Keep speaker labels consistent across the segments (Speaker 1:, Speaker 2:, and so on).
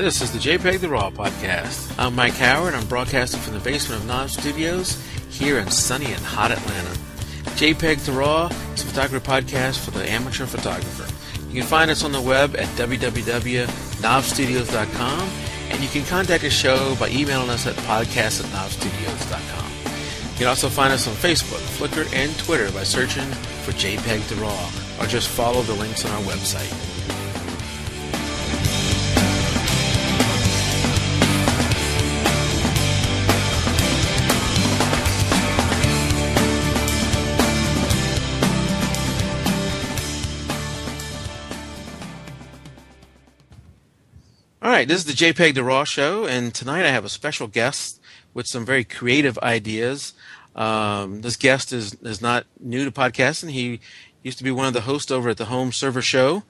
Speaker 1: This is the jpeg2RAW podcast. I'm Mike Howard. I'm broadcasting from the basement of Knob Studios here in sunny and hot Atlanta. jpeg2RAW is a photography podcast for the amateur photographer. You can find us on the web at www.knobstudios.com, and you can contact the show by emailing us at podcast@knobstudios.com. You can also find us on Facebook, Flickr, and Twitter by searching for jpeg2RAW, or just follow the links on our website. All right, this is the jpeg2RAW show, and tonight I have a special guest with some very creative ideas. This guest is not new to podcasting. He used to be one of the hosts over at the Home Server Show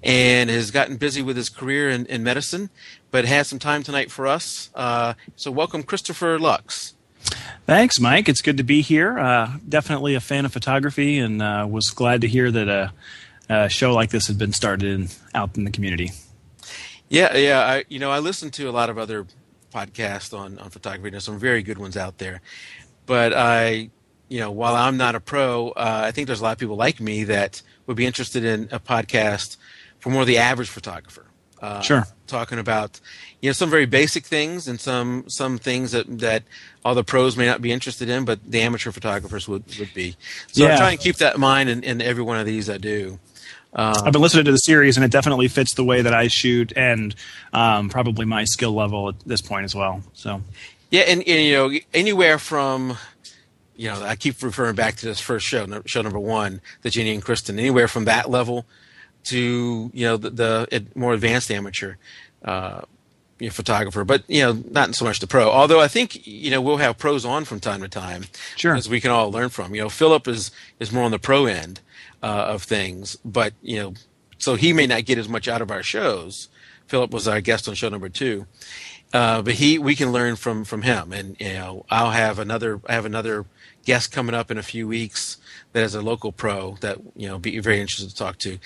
Speaker 1: and has gotten busy with his career in medicine, but has some time tonight for us. So welcome, Christopher Lux.
Speaker 2: Thanks, Mike. It's good to be here. Definitely a fan of photography, and was glad to hear that a show like this had been started out in the community.
Speaker 1: Yeah. I listen to a lot of other podcasts on photography. There's some very good ones out there. But while I'm not a pro, I think there's a lot of people like me that would be interested in a podcast for more the average photographer.
Speaker 2: Sure.
Speaker 1: Talking about, some very basic things and some things that all the pros may not be interested in, but the amateur photographers would be. So I try and keep that in mind in every one of these I do.
Speaker 2: I've been listening to the series, and it definitely fits the way that I shoot and probably my skill level at this point as well. So,
Speaker 1: yeah, and anywhere from, I keep referring back to this first show number one, the Jenny and Kristen, anywhere from that level to the more advanced amateur photographer, but not so much the pro. Although I think we'll have pros on from time to time,
Speaker 2: sure,
Speaker 1: as we can all learn from. Philip is more on the pro end of things, but so he may not get as much out of our shows. Philip was our guest on show number 2, but we can learn from him, and I have another guest coming up in a few weeks that is a local pro that be very interested to talk to.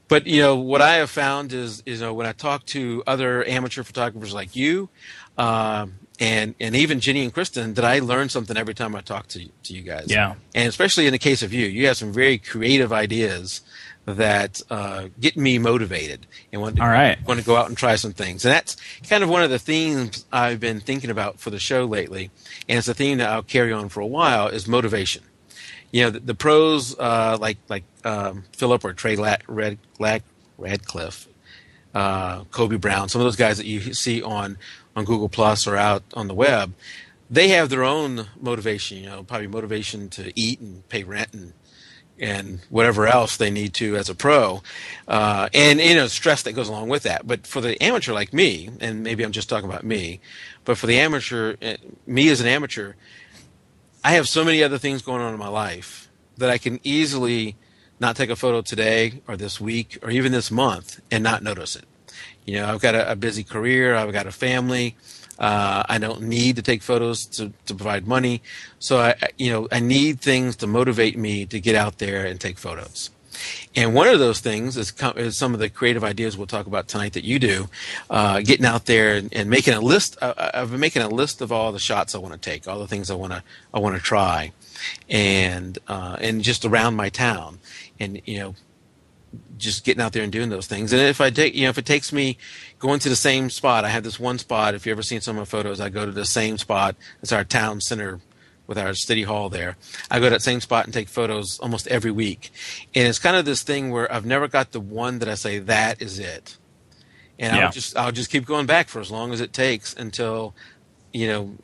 Speaker 1: But what I have found is when I talk to other amateur photographers like you, and even Jenny and Kristen, that I learn something every time I talk to you guys.
Speaker 2: Yeah. And
Speaker 1: especially in the case of you have some very creative ideas that get me motivated and want to go out and try some things. And that's kind of one of the themes I've been thinking about for the show lately, and it's a theme that I'll carry on for a while, is motivation. The pros like Philip or Trey Radcliffe, Kobe Brown, some of those guys that you see on Google Plus or out on the web, they have their own motivation, probably motivation to eat and pay rent and whatever else they need to as a pro, and stress that goes along with that. But for the amateur like me, and maybe I'm just talking about me, but for the amateur, me as an amateur, I have so many other things going on in my life that I can easily not take a photo today or this week or even this month and not notice it. I've got a busy career. I've got a family. I don't need to take photos to provide money. So I need things to motivate me to get out there and take photos. And one of those things is some of the creative ideas we'll talk about tonight that you do, getting out there and making a list. I've been making a list of all the shots I want to take, all the things I want to try, and just around my town, and just getting out there and doing those things. And if it takes me going to the same spot, I have this one spot. If you've ever seen some of my photos, I go to the same spot. It's our town center with our city hall there. I go to that same spot and take photos almost every week. And it's kind of this thing where I've never got the one that I say, that is it. And I'll just keep going back for as long as it takes until,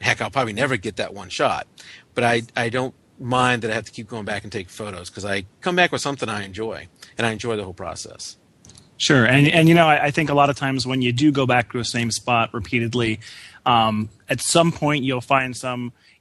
Speaker 1: heck, I'll probably never get that one shot. But I don't mind that I have to keep going back and take photos, because I come back with something I enjoy, and I enjoy the whole process.
Speaker 2: Sure. And I think a lot of times when you do go back to the same spot repeatedly, at some point you'll find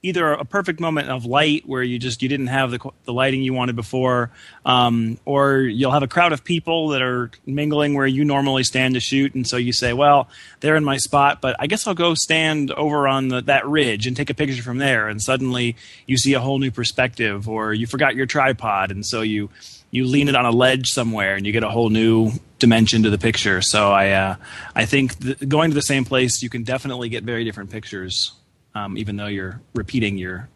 Speaker 2: either a perfect moment of light where you didn't have the lighting you wanted before, or you'll have a crowd of people that are mingling where you normally stand to shoot, and so you say, well, they're in my spot, but I guess I'll go stand over on that ridge and take a picture from there, and suddenly you see a whole new perspective, or you forgot your tripod, and so you lean it on a ledge somewhere and you get a whole new dimension to the picture. So I think going to the same place, you can definitely get very different pictures, even though you're repeating your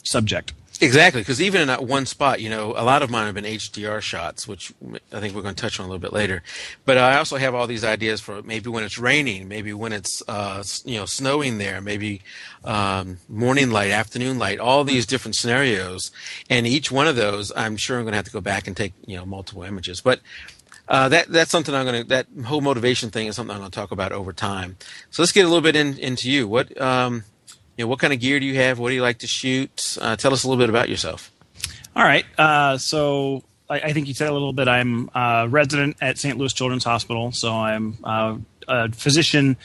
Speaker 2: subject.
Speaker 1: Exactly, because even in that one spot, a lot of mine have been HDR shots, which I think we're going to touch on a little bit later. But I also have all these ideas for maybe when it's raining, maybe when it's snowing there, maybe morning light, afternoon light, all these different scenarios. And each one of those, I'm sure I'm going to have to go back and take multiple images. But that's something that whole motivation thing is something I'm going to talk about over time. So let's get a little bit into you. What kind of gear do you have? What do you like to shoot? Tell us a little bit about yourself.
Speaker 2: All right. So I think you said a little bit. I'm a resident at St. Louis Children's Hospital. So I'm a physician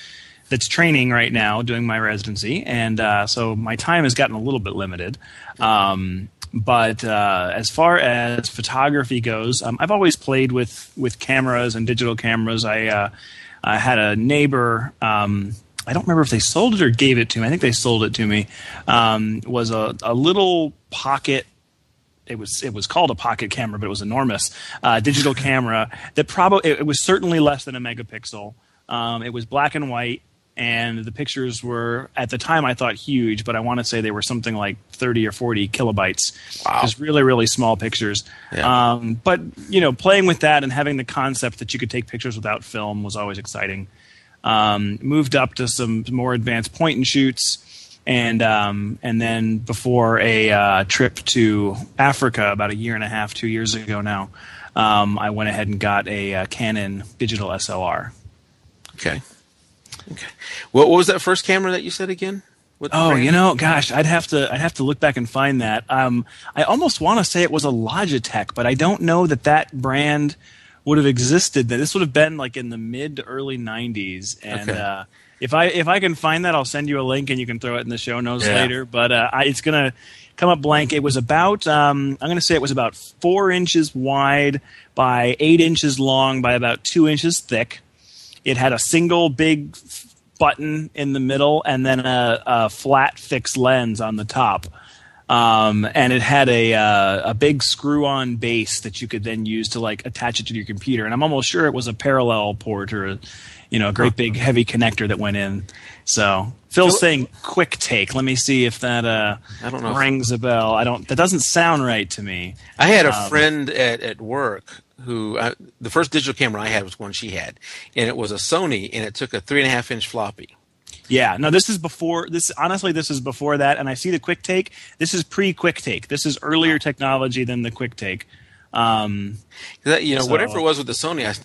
Speaker 2: that's training right now, doing my residency. And so my time has gotten a little bit limited. But as far as photography goes, I've always played with cameras and digital cameras. I had a neighbor. I don't remember if they sold it or gave it to me. I think they sold it to me. Was a little pocket. It was called a pocket camera, but it was enormous. Digital camera that it was certainly less than a megapixel. It was black and white, and the pictures were at the time I thought huge, but I want to say they were something like 30 or 40 kilobytes.
Speaker 1: Wow.
Speaker 2: Just really, really small pictures.
Speaker 1: Yeah.
Speaker 2: But playing with that and having the concept that you could take pictures without film was always exciting. Moved up to some more advanced point and shoots, and then before a trip to Africa about 2 years ago now, I went ahead and got a Canon digital SLR.
Speaker 1: Okay. What was that first camera that you said again?
Speaker 2: Gosh, I'd have to look back and find that. I almost want to say it was a Logitech, but I don't know that brand would have existed. This would have been like in the mid to early 90s. And
Speaker 1: okay.
Speaker 2: If I can find that, I'll send you a link and you can throw it in the show notes later. But it's going to come up blank. It was about, I'm going to say it was about 4 inches wide by 8 inches long by about 2 inches thick. It had a single big button in the middle and then a flat fixed lens on the top. And it had a big screw-on base that you could then use to like attach it to your computer. And I'm almost sure it was a parallel port or a great big heavy connector that went in. So Phil's saying quick take. Let me see if that
Speaker 1: I don't know
Speaker 2: rings a bell. That doesn't sound right to me.
Speaker 1: I had a friend at work who the first digital camera I had was one she had, and it was a Sony, and it took a 3.5-inch floppy.
Speaker 2: Yeah, no, this is before this. Honestly, this is before that, and I see the quick take. This is pre-quick take. This is earlier technology than the quick take.
Speaker 1: Whatever it was with the Sony,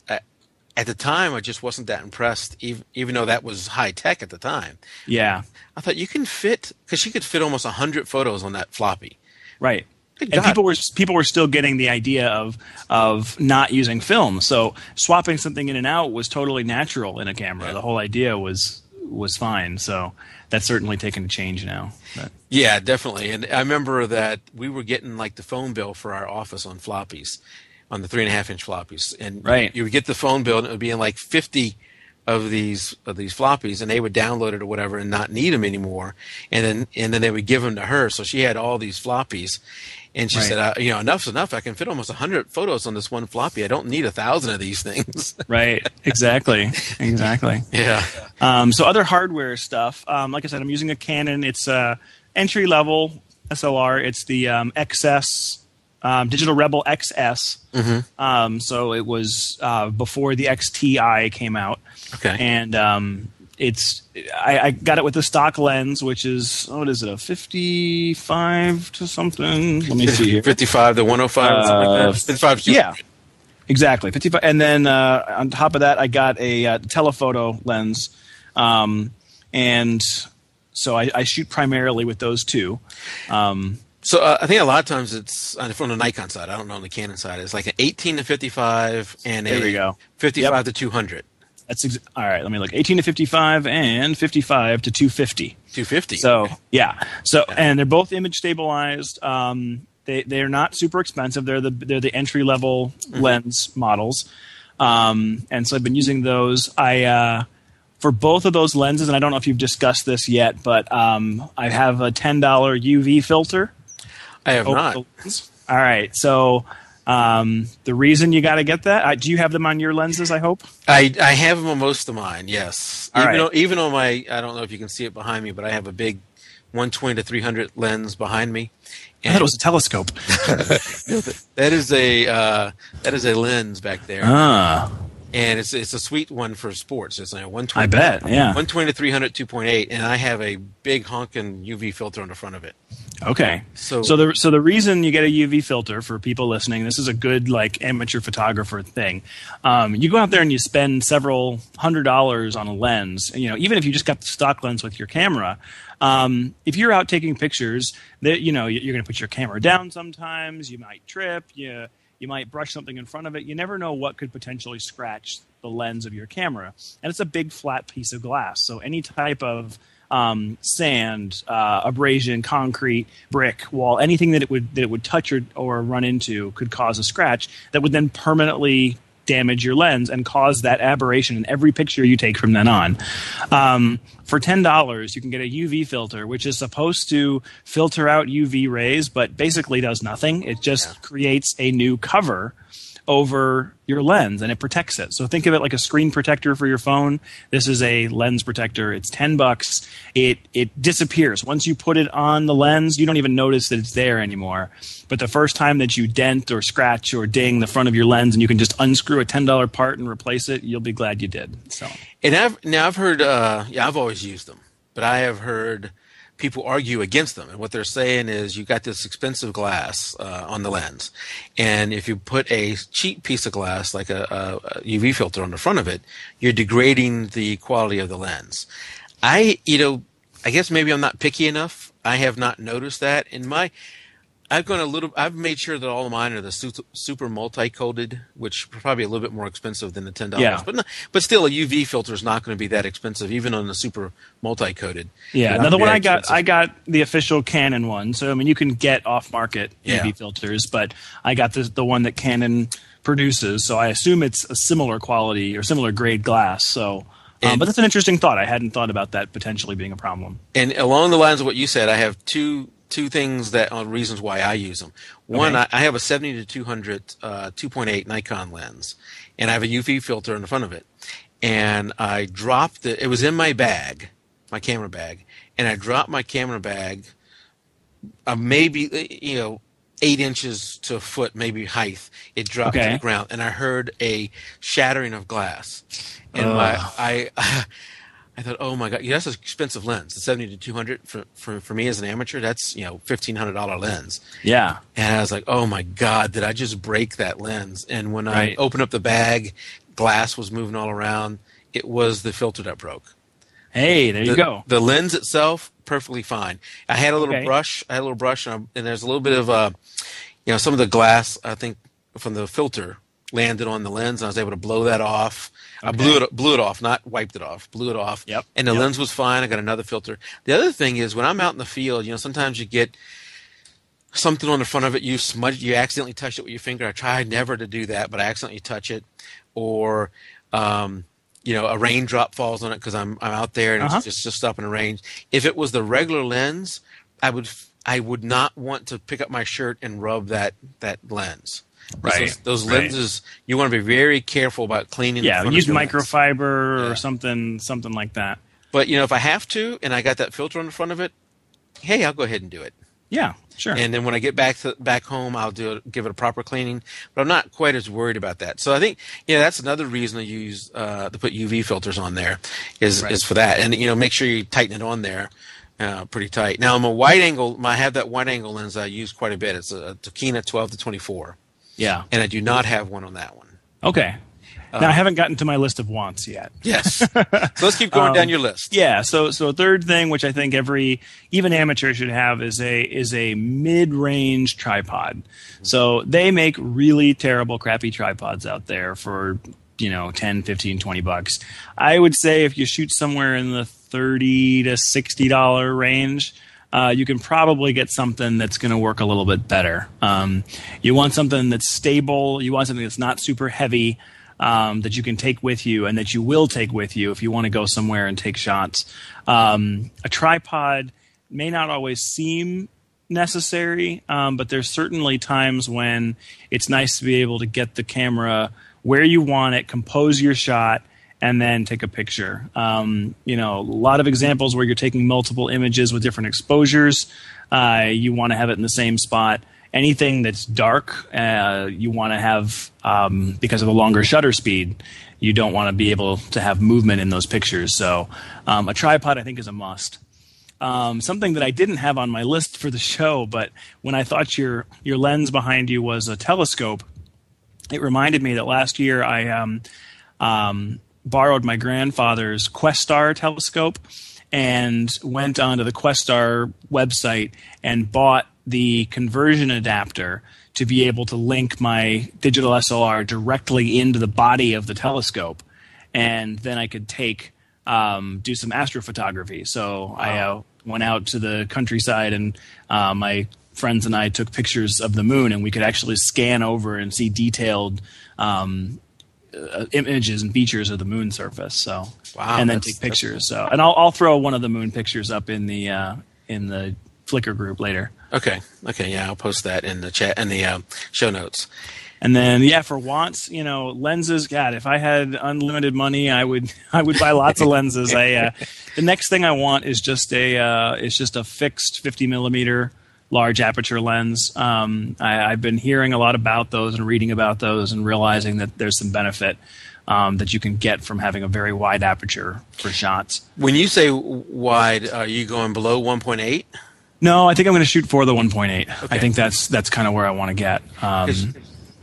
Speaker 1: at the time I just wasn't that impressed, even though that was high tech at the time.
Speaker 2: Yeah,
Speaker 1: I thought you can fit, because she could fit almost 100 photos on that floppy.
Speaker 2: Right. And people were still getting the idea of not using film, so swapping something in and out was totally natural in a camera. Yeah. The whole idea was fine. So that's certainly taken a change now. But.
Speaker 1: Yeah, definitely. And I remember that we were getting like the phone bill for our office on floppies, on the 3.5-inch floppies, and
Speaker 2: right.
Speaker 1: You would get the phone bill, and it would be in like 50 of these floppies, and they would download it or whatever and not need them anymore, and then they would give them to her. So she had all these floppies. And she said, enough's enough. I can fit almost 100 photos on this one floppy. I don't need 1,000 of these things.
Speaker 2: Right. Exactly.
Speaker 1: Yeah.
Speaker 2: So other hardware stuff. Like I said, I'm using a Canon. It's entry level SLR. It's the XS Digital Rebel XS.
Speaker 1: Mm-hmm.
Speaker 2: So it was before the XTI came out.
Speaker 1: Okay.
Speaker 2: And I got it with the stock lens, which is, what is it, a 55 to something? Let me see here.
Speaker 1: 55 to 105, something like that. 55 to
Speaker 2: yeah, exactly. 55. And then on top of that, I got a telephoto lens. And so I shoot primarily with those two.
Speaker 1: So I think a lot of times it's from the Nikon side. I don't know on the Canon side. It's like an 18 to 55 and
Speaker 2: there we go.
Speaker 1: 55 to 200.
Speaker 2: That's all right. Let me look. 18 to 55 and 55 to 250.
Speaker 1: 250.
Speaker 2: So
Speaker 1: okay.
Speaker 2: Yeah. So and they're both image stabilized. They're not super expensive. They're the entry level lens models. And so I've been using those. For both of those lenses, and I don't know if you've discussed this yet, but I have a $10 UV filter.
Speaker 1: I have not.
Speaker 2: All right. So The reason you got to get that, do you have them on your lenses, I hope?
Speaker 1: I have them on most of mine, yes. Even on my, I don't know if you can see it behind me, but I have a big 120 to 300 lens behind me.
Speaker 2: And I thought it was a telescope.
Speaker 1: that is a lens back there. And it's a sweet one for sports. It's like 120.
Speaker 2: I bet, yeah.
Speaker 1: 120 to 300, 2.8, and I have a big honking UV filter on the front of it.
Speaker 2: Okay. So the reason you get a UV filter, for people listening, this is a good like amateur photographer thing. You go out there and you spend several $100s on a lens. Even if you just got the stock lens with your camera. If you're out taking pictures, you're going to put your camera down sometimes. You might trip. You might brush something in front of it. You never know what could potentially scratch the lens of your camera. And it's a big flat piece of glass. So any type of sand, abrasion, concrete, brick, wall, anything that it would touch or run into could cause a scratch that would then permanently damage your lens and cause that aberration in every picture you take from then on. For $10, you can get a UV filter, which is supposed to filter out UV rays, but basically does nothing. It just creates a new cover over your lens, and it protects it. So think of it like a screen protector for your phone. This is a lens protector. It's $10. It disappears. Once you put it on the lens, you don't even notice that it's there anymore. But the first time that you dent or scratch or ding the front of your lens and you can just unscrew a $10 part and replace it, you'll be glad you did. So,
Speaker 1: and I've heard, I've always used them, but I have heard people argue against them, and what they're saying is you got this expensive glass on the lens, and if you put a cheap piece of glass like a UV filter on the front of it, you're degrading the quality of the lens. I guess maybe I'm not picky enough. I have not noticed that. I've made sure that all of mine are the super multi-coated, which are probably a little bit more expensive than the $10.
Speaker 2: Yeah.
Speaker 1: But still, a UV filter is not going to be that expensive, even on the super multi-coated.
Speaker 2: Yeah. Now the one I got the official Canon one. So I mean, you can get off-market UV filters, but I got the one that Canon produces. So I assume it's a similar quality or similar grade glass. So. But that's an interesting thought. I hadn't thought about that potentially being a problem. And
Speaker 1: along the lines of what you said, I have two things that are reasons why I use them. One, I have a 70 to 200 2.8 Nikon lens, and I have a UV filter in the front of it. And I dropped it. It was in my bag, my camera bag, and I dropped my camera bag maybe 8 inches to a foot, maybe height. It dropped to the ground, and I heard a shattering of glass. And I thought, oh my God, that's an expensive lens. The 70 to 200 for me as an amateur, that's $1,500 lens.
Speaker 2: Yeah.
Speaker 1: And I was like, oh my God, did I just break that lens? And when I opened up the bag, glass was moving all around. It was the filter that broke.
Speaker 2: Hey, there you go.
Speaker 1: The lens itself, perfectly fine. I had a little brush. And there's a little bit of some of the glass, I think, from the filter landed on the lens, and I was able to blow that off. I blew it off, not wiped it off. Blew it off.
Speaker 2: Yep.
Speaker 1: And the lens was fine. I got another filter. The other thing is when I'm out in the field, sometimes you get something on the front of it. You accidentally touch it with your finger. I try never to do that, but I accidentally touch it, or a raindrop falls on it because I'm out there and it's just up in the rain. If it was the regular lens, I would not want to pick up my shirt and rub that lens.
Speaker 2: Right.
Speaker 1: Those lenses, you want to be very careful about cleaning.
Speaker 2: Yeah, use microfiber or something like that.
Speaker 1: But if I have to, and I got that filter on the front of it, hey, I'll go ahead and do it.
Speaker 2: Yeah, sure.
Speaker 1: And then when I get back home, I'll give it a proper cleaning. But I'm not quite as worried about that. So I think that's another reason to use to put UV filters on there is for that. And make sure you tighten it on there. Pretty tight. Now I'm a wide angle. I have that wide angle lens I use quite a bit. It's a Tokina 12 to 24.
Speaker 2: Yeah.
Speaker 1: And I do not have one on that one.
Speaker 2: Okay. Now I haven't gotten to my list of wants yet.
Speaker 1: Yes. So let's keep going down your list.
Speaker 2: Yeah. So a third thing, which I think even amateur should have, is a mid-range tripod. So they make really terrible, crappy tripods out there for 10, 15, 20 bucks. I would say if you shoot somewhere in the $30 to $60 range, you can probably get something that's going to work a little bit better. You want something that's stable. You want something that's not super heavy, that you can take with you and that you will take with you if you want to go somewhere and take shots. A tripod may not always seem necessary, but there's certainly times when it's nice to be able to get the camera where you want it, compose your shot, and then take a picture. You know, a lot of examples where you're taking multiple images with different exposures. You want to have it in the same spot. Anything that's dark, you want to have, because of the longer shutter speed, you don't want to be able to have movement in those pictures. So a tripod, I think, is a must. Something that I didn't have on my list for the show, but when I thought your lens behind you was a telescope, it reminded me that last year I borrowed my grandfather's Questar telescope and went onto the Questar website and bought the conversion adapter to be able to link my digital SLR directly into the body of the telescope, and then I could do some astrophotography. So I went out to the countryside, and my friends and I took pictures of the moon, and we could actually scan over and see detailed images and features of the moon surface. So, wow, and then take pictures. So, and I'll throw one of the moon pictures up in the Flickr group later.
Speaker 1: Okay, yeah, I'll post that in the chat in the show notes.
Speaker 2: And then, yeah, for wants, you know, lenses. God, if I had unlimited money, I would buy lots of lenses. The next thing I want is just a fixed 50 millimeter large aperture lens. I've been hearing a lot about those and reading about those and realizing that there's some benefit that you can get from having a very wide aperture for shots.
Speaker 1: When you say wide, are you going below 1.8?
Speaker 2: No, I think I'm going to shoot for the 1.8. Okay. I think that's kind of where I want to get.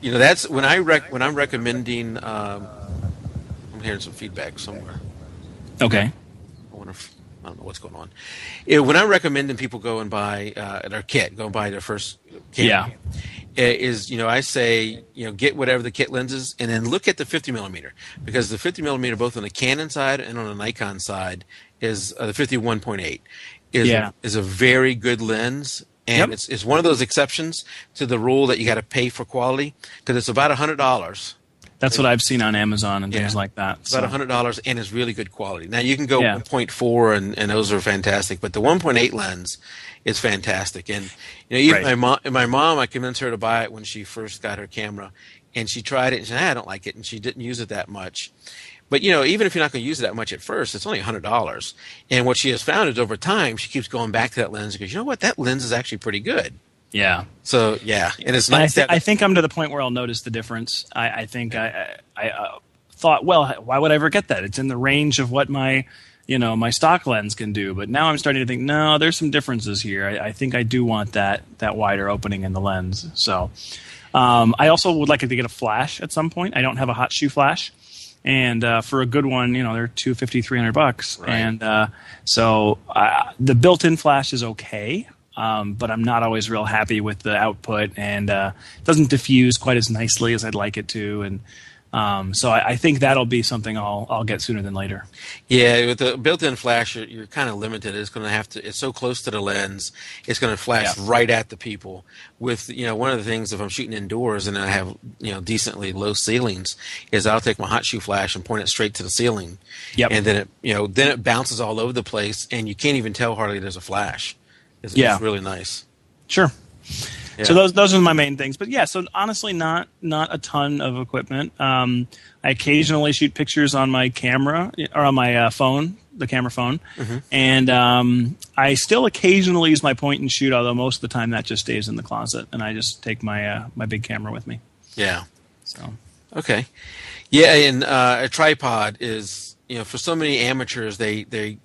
Speaker 1: You know, that's when I'm recommending. I'm hearing some feedback somewhere.
Speaker 2: Okay.
Speaker 1: I don't know what's going on. When I'm recommending people go and buy their kit, go and buy their first kit.
Speaker 2: Yeah.
Speaker 1: I say, get whatever the kit lens is, and then look at the 50 millimeter, because the 50 millimeter, both on the Canon side and on the Nikon side, is the 51.8 is a very good lens. And yep. It's one of those exceptions to the rule that you got to pay for quality, because it's about $100.
Speaker 2: That's what I've seen on Amazon and things like that.
Speaker 1: It's about $100, and it's really good quality. Now you can go 1.4, and those are fantastic, but the 1.8 lens is fantastic. And even my mom, I convinced her to buy it when she first got her camera, and she tried it and she said, I don't like it, and she didn't use it that much. But even if you're not going to use it that much at first, it's only $100. And what she has found is over time, she keeps going back to that lens because, you know what, that lens is actually pretty good.
Speaker 2: Yeah.
Speaker 1: So, yeah. And it's nice.
Speaker 2: I think I'm to the point where I'll notice the difference. I think I thought, well, why would I ever get that? It's in the range of what my stock lens can do. But now I'm starting to think, no, there's some differences here. I think I do want that wider opening in the lens. So I also would like to get a flash at some point. I don't have a hot shoe flash. And for a good one, they're $250, $300. Right. And so the built-in flash is okay. But I'm not always real happy with the output, and it doesn't diffuse quite as nicely as I'd like it to. And so I think that'll be something I'll get sooner than later.
Speaker 1: Yeah, with the built-in flash, you're kind of limited. It's going to have to. It's so close to the lens, it's going to flash right at the people. With one of the things, if I'm shooting indoors and I have decently low ceilings, is I'll take my hot shoe flash and point it straight to the ceiling. Yep. And then it bounces all over the place, and you can't even tell hardly there's a flash. It's really nice.
Speaker 2: Sure. Yeah. So those are my main things. But yeah, so honestly, not a ton of equipment. I occasionally shoot pictures on my camera or on my phone, the camera phone, and I still occasionally use my point and shoot. Although most of the time that just stays in the closet, and I just take my my big camera with me.
Speaker 1: Yeah.
Speaker 2: So
Speaker 1: okay. Yeah, and a tripod is for so many amateurs they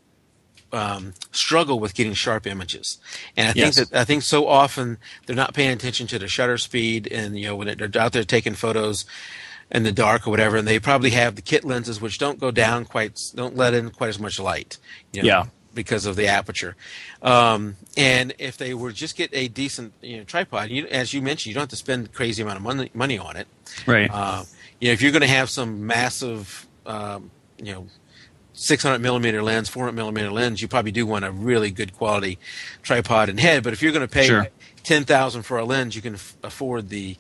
Speaker 1: struggle with getting sharp images, and I think so often they're not paying attention to the shutter speed, and when they're out there taking photos in the dark or whatever, and they probably have the kit lenses which don't let in quite as much light, because of the aperture. And if they were just get a decent tripod, as you mentioned, you don't have to spend a crazy amount of money on it,
Speaker 2: right?
Speaker 1: If you're going to have some massive 600 millimeter lens, 400 millimeter lens, you probably do want a really good quality tripod and head. But if you're going to pay $10,000 for a lens, you can afford that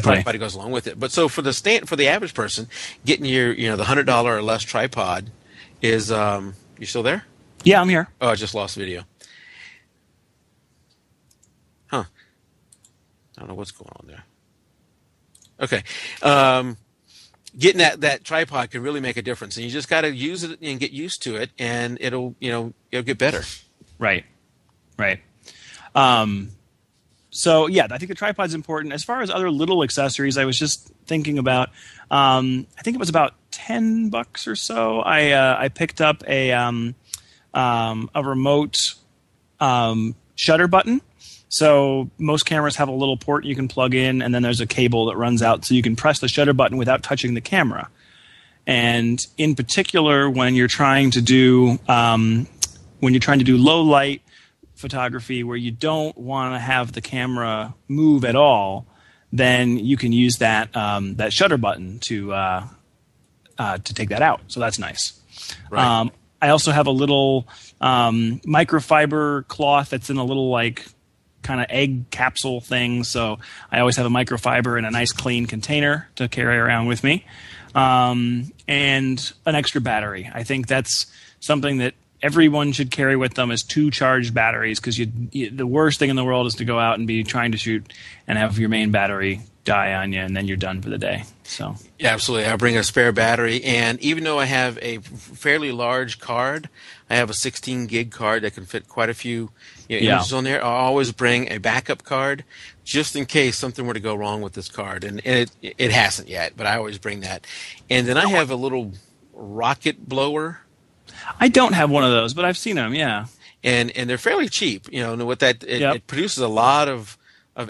Speaker 1: tripod that goes along with it. But so for the average person, getting your the $100 or less tripod is you still there?
Speaker 2: Yeah, I'm here.
Speaker 1: Oh, I just lost video. I don't know what's going on there. Okay. Getting that tripod can really make a difference, and you just got to use it and get used to it, and it'll get better.
Speaker 2: Right. So yeah, I think the tripod's important. As far as other little accessories, I was just thinking about. I think it was about $10 or so. I picked up a remote shutter button. So most cameras have a little port you can plug in, and then there's a cable that runs out, so you can press the shutter button without touching the camera. And in particular, when you're trying to do low light photography where you don't want to have the camera move at all, then you can use that shutter button to take that out. So that's nice.
Speaker 1: Right.
Speaker 2: I also have a little microfiber cloth that's in a little kind of egg capsule thing. So I always have a microfiber in a nice clean container to carry around with me. And an extra battery. I think that's something that everyone should carry with them, is 2 charged batteries, because the worst thing in the world is to go out and be trying to shoot and have your main battery die on you, and then you're done for the day. So
Speaker 1: yeah, absolutely. I bring a spare battery, and even though I have a fairly large card, I have a 16 gig card that can fit quite a few images on there. I always bring a backup card just in case something were to go wrong with this card, and it hasn't yet, but I always bring that. And then I have a little rocket blower.
Speaker 2: I don't have one of those, but I've seen them. Yeah,
Speaker 1: and they're fairly cheap. And with that, it produces a lot of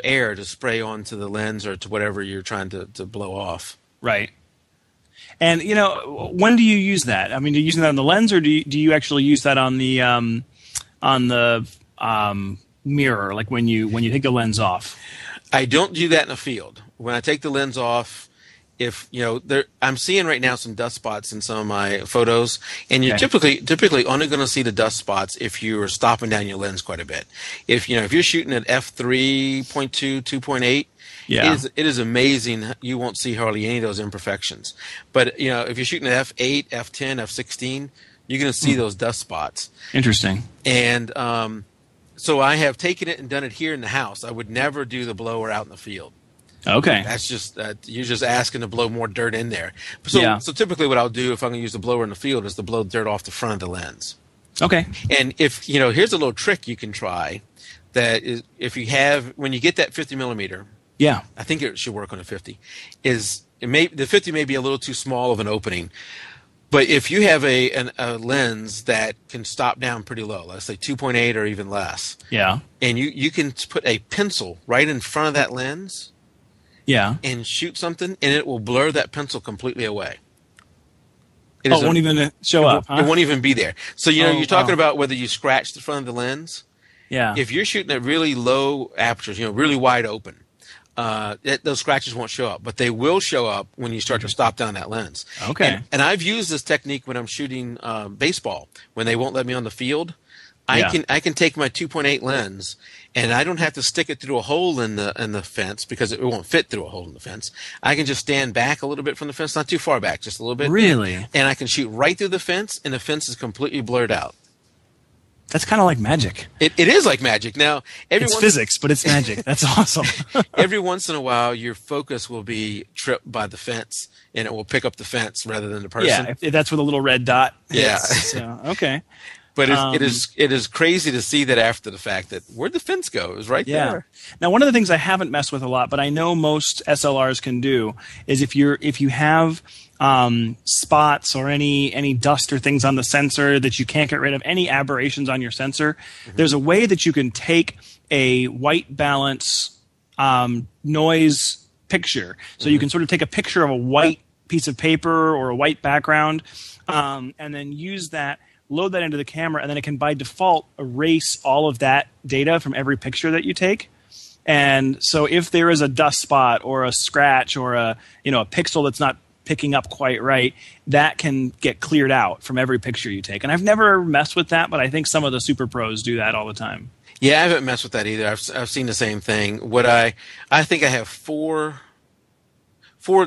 Speaker 1: air to spray onto the lens or to whatever you're trying to blow off.
Speaker 2: Right. And when do you use that? I mean, are you using that on the lens, or do you actually use that on the mirror, like when you take the lens off?
Speaker 1: I don't do that in the field. When I take the lens off, if I'm seeing right now some dust spots in some of my photos, and you're typically only going to see the dust spots if you're stopping down your lens quite a bit. If you're shooting at f3.2, 2.8, it is amazing. You won't see hardly any of those imperfections. But if you're shooting at f8, f10, f16, you're going to see those dust spots.
Speaker 2: Interesting.
Speaker 1: And so I have taken it and done it here in the house. I would never do the blower out in the field.
Speaker 2: Okay.
Speaker 1: That's just you're just asking to blow more dirt in there. So typically what I'll do if I'm going to use the blower in the field is to blow dirt off the front of the lens.
Speaker 2: Okay.
Speaker 1: And if here's a little trick you can try. That is, when you get that 50 millimeter.
Speaker 2: Yeah.
Speaker 1: I think it should work on a 50. The 50 may be a little too small of an opening. But if you have a lens that can stop down pretty low, let's say 2.8 or even less.
Speaker 2: Yeah.
Speaker 1: And you can put a pencil right in front of that lens.
Speaker 2: Yeah.
Speaker 1: And shoot something, and it will blur that pencil completely away.
Speaker 2: It won't even show up. Huh?
Speaker 1: It won't even be those you're talking about whether you scratch the front of the lens.
Speaker 2: Yeah.
Speaker 1: If you're shooting at really low apertures, really wide open, those scratches won't show up, but they will show up when you start to stop down that lens.
Speaker 2: Okay.
Speaker 1: And I've used this technique when I'm shooting baseball, when they won't let me on the field. I can take my 2.8 lens, and I don't have to stick it through a hole in the fence, because it won't fit through a hole in the fence. I can just stand back a little bit from the fence, not too far back, just a little bit.
Speaker 2: Really?
Speaker 1: And I can shoot right through the fence, and the fence is completely blurred out.
Speaker 2: That's kind of like magic.
Speaker 1: It is like magic. Now,
Speaker 2: it's physics, but it's magic. That's awesome.
Speaker 1: Every once in a while, your focus will be tripped by the fence, and it will pick up the fence rather than the person.
Speaker 2: Yeah, if that's where the little red dot is.
Speaker 1: Yeah.
Speaker 2: So, okay.
Speaker 1: But it is crazy to see that after the fact that where'd the fence go? It was right there.
Speaker 2: Now, one of the things I haven't messed with a lot, but I know most SLRs can do, is if you have spots or any dust or things on the sensor that you can't get rid of, any aberrations on your sensor, there's a way that you can take a white balance noise picture. So you can sort of take a picture of a white piece of paper or a white background, and then use that, load that into the camera, and then it can by default erase all of that data from every picture that you take. And so if there is a dust spot or a scratch or a pixel that's not picking up quite right, that can get cleared out from every picture you take. And I've never messed with that, but I think some of the super pros do that all the time.
Speaker 1: Yeah, I haven't messed with that either. I've seen the same thing. I think I have four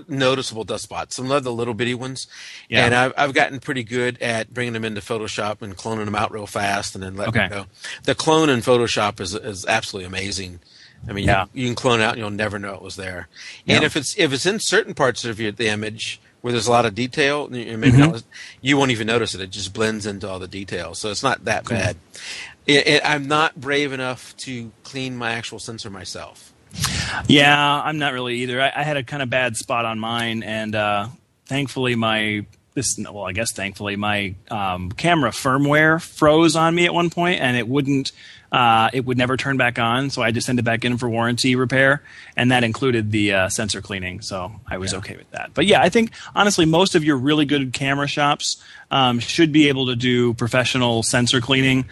Speaker 1: noticeable dust spots. Some of the little bitty ones, and I've gotten pretty good at bringing them into Photoshop and cloning them out real fast, and then letting them go. The clone in Photoshop is absolutely amazing. I mean,
Speaker 2: Yeah.
Speaker 1: you can clone out and you'll never know it was there.
Speaker 2: Yeah.
Speaker 1: And if it's in certain parts of the image where there's a lot of detail, maybe not, you won't even notice it. It just blends into all the details, so it's not that bad. I'm not brave enough to clean my actual sensor myself.
Speaker 2: Yeah, I'm not really either. I had a kind of bad spot on mine, and thankfully my camera firmware froze on me at one point, and it would never turn back on. So I just sent it back in for warranty repair, and that included the sensor cleaning. So I was okay with that. But yeah, I think honestly, most of your really good camera shops should be able to do professional sensor cleaning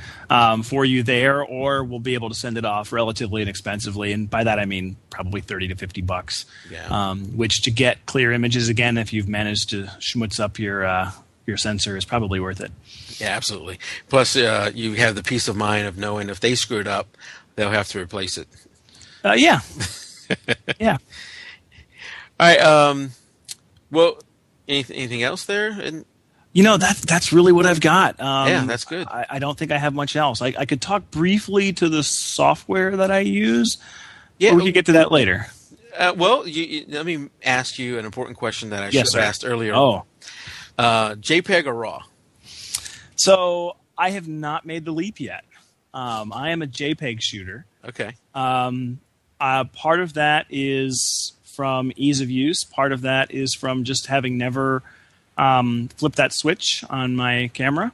Speaker 2: for you there, or will be able to send it off relatively inexpensively. And by that I mean probably $30 to $50.
Speaker 1: Yeah.
Speaker 2: Which to get clear images again, if you've managed to schmutz up your sensor, is probably worth it.
Speaker 1: Yeah, absolutely. Plus, you have the peace of mind of knowing if they screwed up, they'll have to replace it.
Speaker 2: Yeah. Yeah.
Speaker 1: All right. Well, anything else there? And
Speaker 2: that's really what I've got.
Speaker 1: Yeah, that's good.
Speaker 2: I don't think I have much else. I could talk briefly to the software that I use.
Speaker 1: Yeah,
Speaker 2: or we could get to that later.
Speaker 1: Well, let me ask you an important question that I should have asked earlier.
Speaker 2: Oh.
Speaker 1: JPEG or RAW?
Speaker 2: So I have not made the leap yet. I am a JPEG shooter.
Speaker 1: Okay.
Speaker 2: Part of that is from ease of use. Part of that is from just having never flipped that switch on my camera.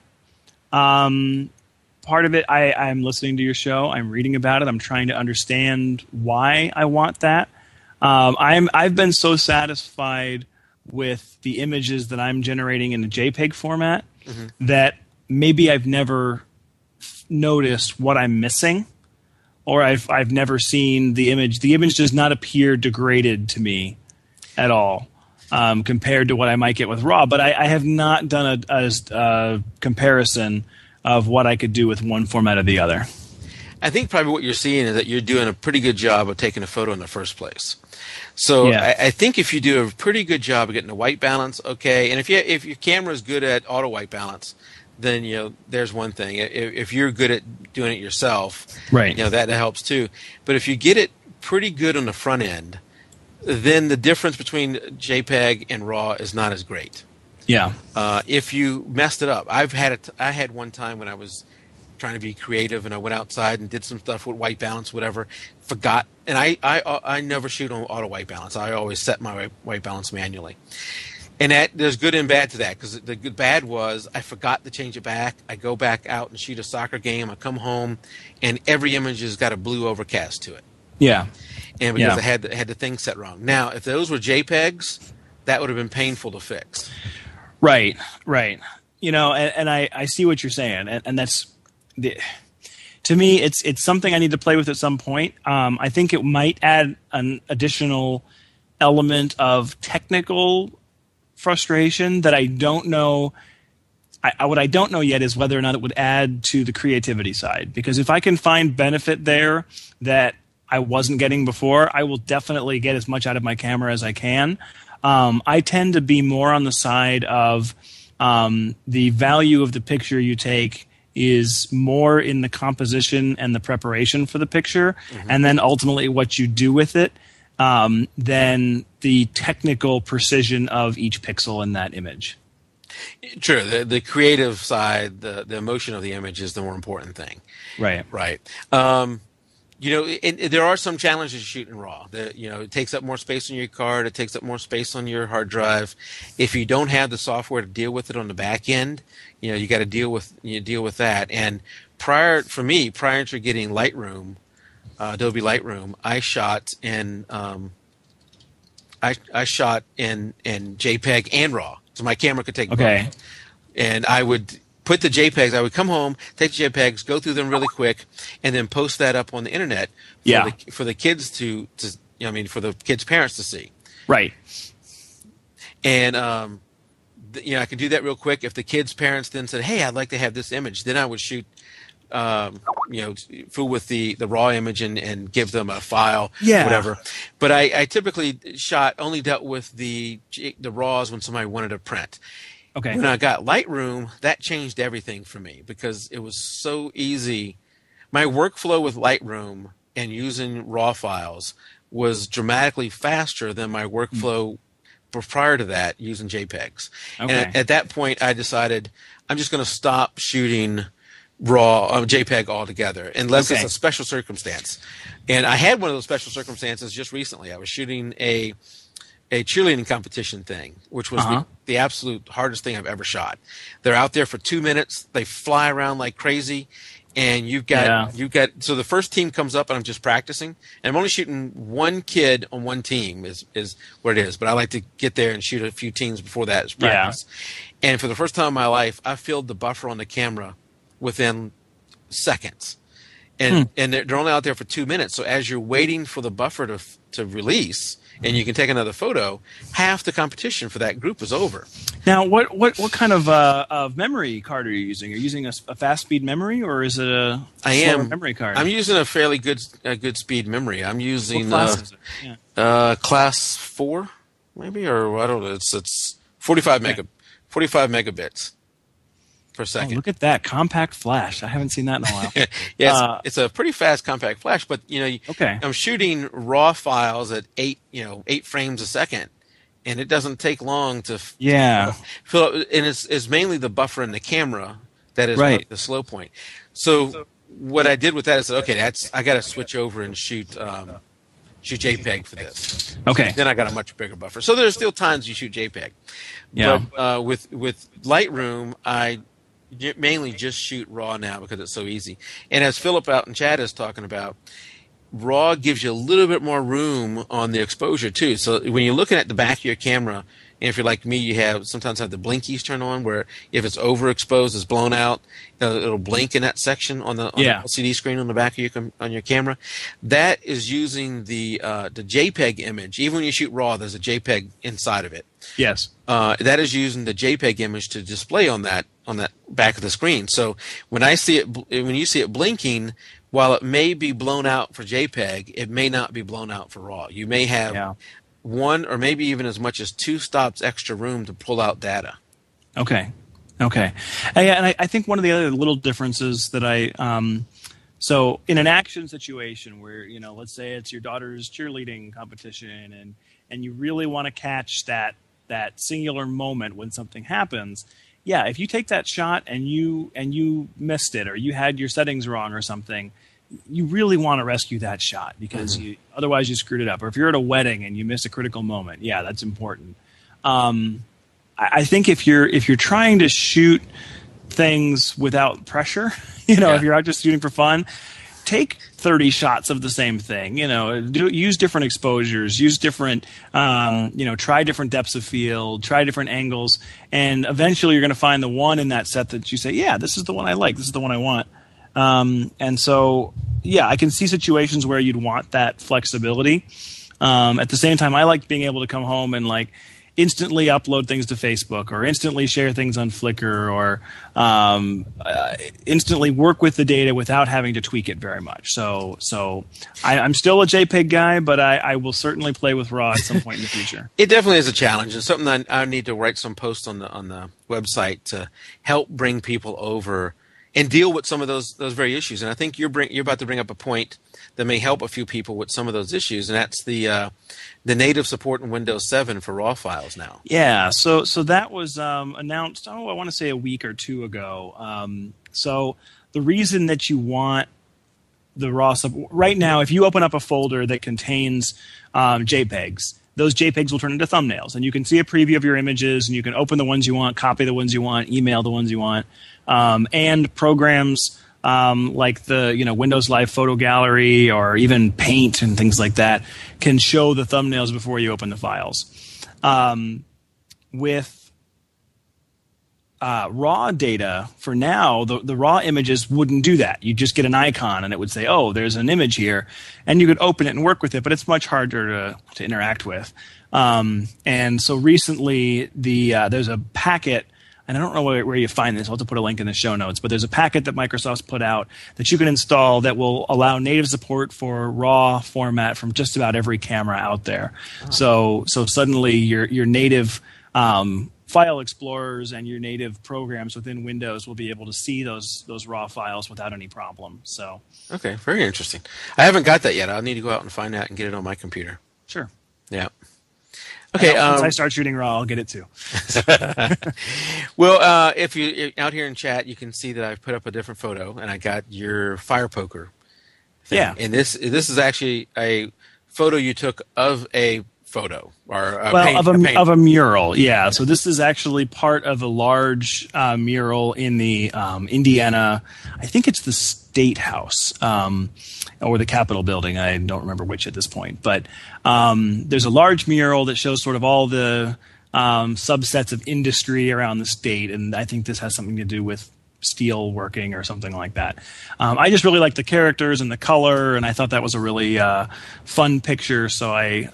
Speaker 2: Part of it, I'm listening to your show. I'm reading about it. I'm trying to understand why I want that. I've been so satisfied with the images that I'm generating in the JPEG format that maybe I've never noticed what I'm missing, or I've never seen the image. The image does not appear degraded to me at all compared to what I might get with RAW. But I have not done a comparison of what I could do with one format or the other.
Speaker 1: I think probably what you're seeing is that you're doing a pretty good job of taking a photo in the first place. So yeah. I think if you do a pretty good job of getting the white balance, okay, and if your camera is good at auto white balance, then there's one thing. If you're good at doing it yourself,
Speaker 2: right,
Speaker 1: that helps too. But if you get it pretty good on the front end, then the difference between JPEG and RAW is not as great.
Speaker 2: Yeah.
Speaker 1: If you messed it up, I had one time when I was trying to be creative and I went outside and did some stuff with white balance, whatever, forgot. And I never shoot on auto white balance. I always set my white balance manually. And there's good and bad to that, because the bad was I forgot to change it back. I go back out and shoot a soccer game. I come home and every image has got a blue overcast to it.
Speaker 2: Yeah.
Speaker 1: And because I had the thing set wrong. Now, if those were JPEGs, that would have been painful to fix.
Speaker 2: Right. And I see what you're saying, and that's to me, it's something I need to play with at some point. I think it might add an additional element of technical frustration that I don't know. What I don't know yet is whether or not it would add to the creativity side. Because if I can find benefit there that I wasn't getting before, I will definitely get as much out of my camera as I can. I tend to be more on the side of the value of the picture you take is more in the composition and the preparation for the picture, and then ultimately what you do with it, than the technical precision of each pixel in that image.
Speaker 1: True. The creative side, the emotion of the image is the more important thing.
Speaker 2: Right.
Speaker 1: There are some challenges to shooting RAW. It takes up more space on your card. It takes up more space on your hard drive. If you don't have the software to deal with it on the back end, you got to deal with that. And prior to getting Lightroom, Adobe Lightroom, I shot in JPEG and RAW, so my camera could take both. And I would put the JPEGs. I would come home, take the JPEGs, go through them really quick, and then post that up on the internet for the kids for the kids' parents to see.
Speaker 2: Right. And
Speaker 1: I could do that real quick. If the kids' parents then said, "Hey, I'd like to have this image," then I would shoot, fool with the RAW image and give them a file, whatever. But I typically only dealt with the RAWs when somebody wanted a print.
Speaker 2: Okay.
Speaker 1: When I got Lightroom, that changed everything for me because it was so easy. My workflow with Lightroom and using RAW files was dramatically faster than my workflow prior to that using JPEGs. Okay. And at that point, I decided I'm just going to stop shooting RAW JPEG altogether, unless it's a special circumstance. And I had one of those special circumstances just recently. I was shooting a cheerleading competition thing, which was the absolute hardest thing I've ever shot. They're out there for 2 minutes. They fly around like crazy. And you've got so the first team comes up and I'm just practicing, and I'm only shooting one kid on one team is what it is, but I like to get there and shoot a few teams before that as practice. And for the first time in my life, I filled the buffer on the camera within seconds, and they're only out there for 2 minutes. So as you're waiting for the buffer to release and you can take another photo, half the competition for that group is over.
Speaker 2: Now, what kind of memory card are you using? Are you using a fast speed memory, or is it a slower memory card?
Speaker 1: I'm using a fairly good speed memory. I'm using
Speaker 2: what class is it?
Speaker 1: Class 4, maybe, or I don't know. It's 45 megabits per second.
Speaker 2: Oh, look at that compact flash! I haven't seen that in a while.
Speaker 1: It's a pretty fast compact flash, but I'm shooting RAW files at 8 frames a second, and it doesn't take long to fill up. And it's mainly the buffer in the camera that is the slow point. So what I did with that is, I got to switch over and shoot JPEG for this.
Speaker 2: Okay.
Speaker 1: Then I got a much bigger buffer. So there's still times you shoot JPEG.
Speaker 2: Yeah.
Speaker 1: But with Lightroom, I mainly just shoot RAW now because it's so easy. And as Philip out in chat is talking about, RAW gives you a little bit more room on the exposure too. So when you're looking at the back of your camera, and if you're like me, you sometimes have the blinkies turned on, where if it's overexposed, it's blown out, it'll blink in that section on the LCD screen on the back of your camera. That is using the JPEG image. Even when you shoot RAW, there's a JPEG inside of it.
Speaker 2: Yes.
Speaker 1: That is using the JPEG image to display on that back of the screen. So when you see it blinking, while it may be blown out for JPEG, it may not be blown out for RAW. You may have one or maybe even as much as 2 stops extra room to pull out data.
Speaker 2: Okay. And I think one of the other little differences that so in an action situation where, let's say it's your daughter's cheerleading competition and you really want to catch that singular moment when something happens, if you take that shot and you missed it, or you had your settings wrong or something, you really want to rescue that shot, because otherwise you screwed it up. Or if you're at a wedding and you miss a critical moment, that's important. I think if you're trying to shoot things without pressure, if you're out just shooting for fun, take 30 shots of the same thing. Use different exposures, use different, try different depths of field, try different angles, and eventually you're going to find the one in that set that you say, this is the one I like, this is the one I want. And so, I can see situations where you'd want that flexibility. At the same time, I like being able to come home and instantly upload things to Facebook, or instantly share things on Flickr, or instantly work with the data without having to tweak it very much. So I'm still a JPEG guy, but I will certainly play with RAW at some point in the future.
Speaker 1: It definitely is a challenge. It's something that I need to write some posts on the website to help bring people over and deal with some of those very issues. And I think you're about to bring up a point that may help a few people with some of those issues, and that's the native support in Windows 7 for RAW files now.
Speaker 2: Yeah, so that was announced, I want to say a week or two ago. So the reason that you want the RAW support right now, if you open up a folder that contains JPEGs, those JPEGs will turn into thumbnails, and you can see a preview of your images, and you can open the ones you want, copy the ones you want, email the ones you want, and programs like the Windows Live Photo Gallery or even Paint and things like that can show the thumbnails before you open the files. With raw data, for now, the raw images wouldn't do that. You just get an icon and it would say, oh, there's an image here, and you could open it and work with it, but it's much harder to interact with. And so recently, there's a packet, and I don't know where you find this. I'll have to put a link in the show notes. But there's a packet that Microsoft's put out that you can install that will allow native support for RAW format from just about every camera out there. Oh. So suddenly your native file explorers and your native programs within Windows will be able to see those raw files without any problem. So
Speaker 1: okay, very interesting. I haven't got that yet. I'll need to go out and find that and get it on my computer.
Speaker 2: Sure.
Speaker 1: Yeah. Okay.
Speaker 2: Once I start shooting RAW, I'll get it too.
Speaker 1: Well, if you out here in chat, you can see that I've put up a different photo, and I got your fire poker thing.
Speaker 2: Yeah.
Speaker 1: And this is actually a photo you took of a photo or
Speaker 2: of a mural. Yeah. So this is actually part of a large mural in the Indiana. I think it's the State House or the Capitol building. I don't remember which at this point, but there's a large mural that shows sort of all the subsets of industry around the state, and I think this has something to do with steel working or something like that. I just really like the characters and the color, and I thought that was a really fun picture. So I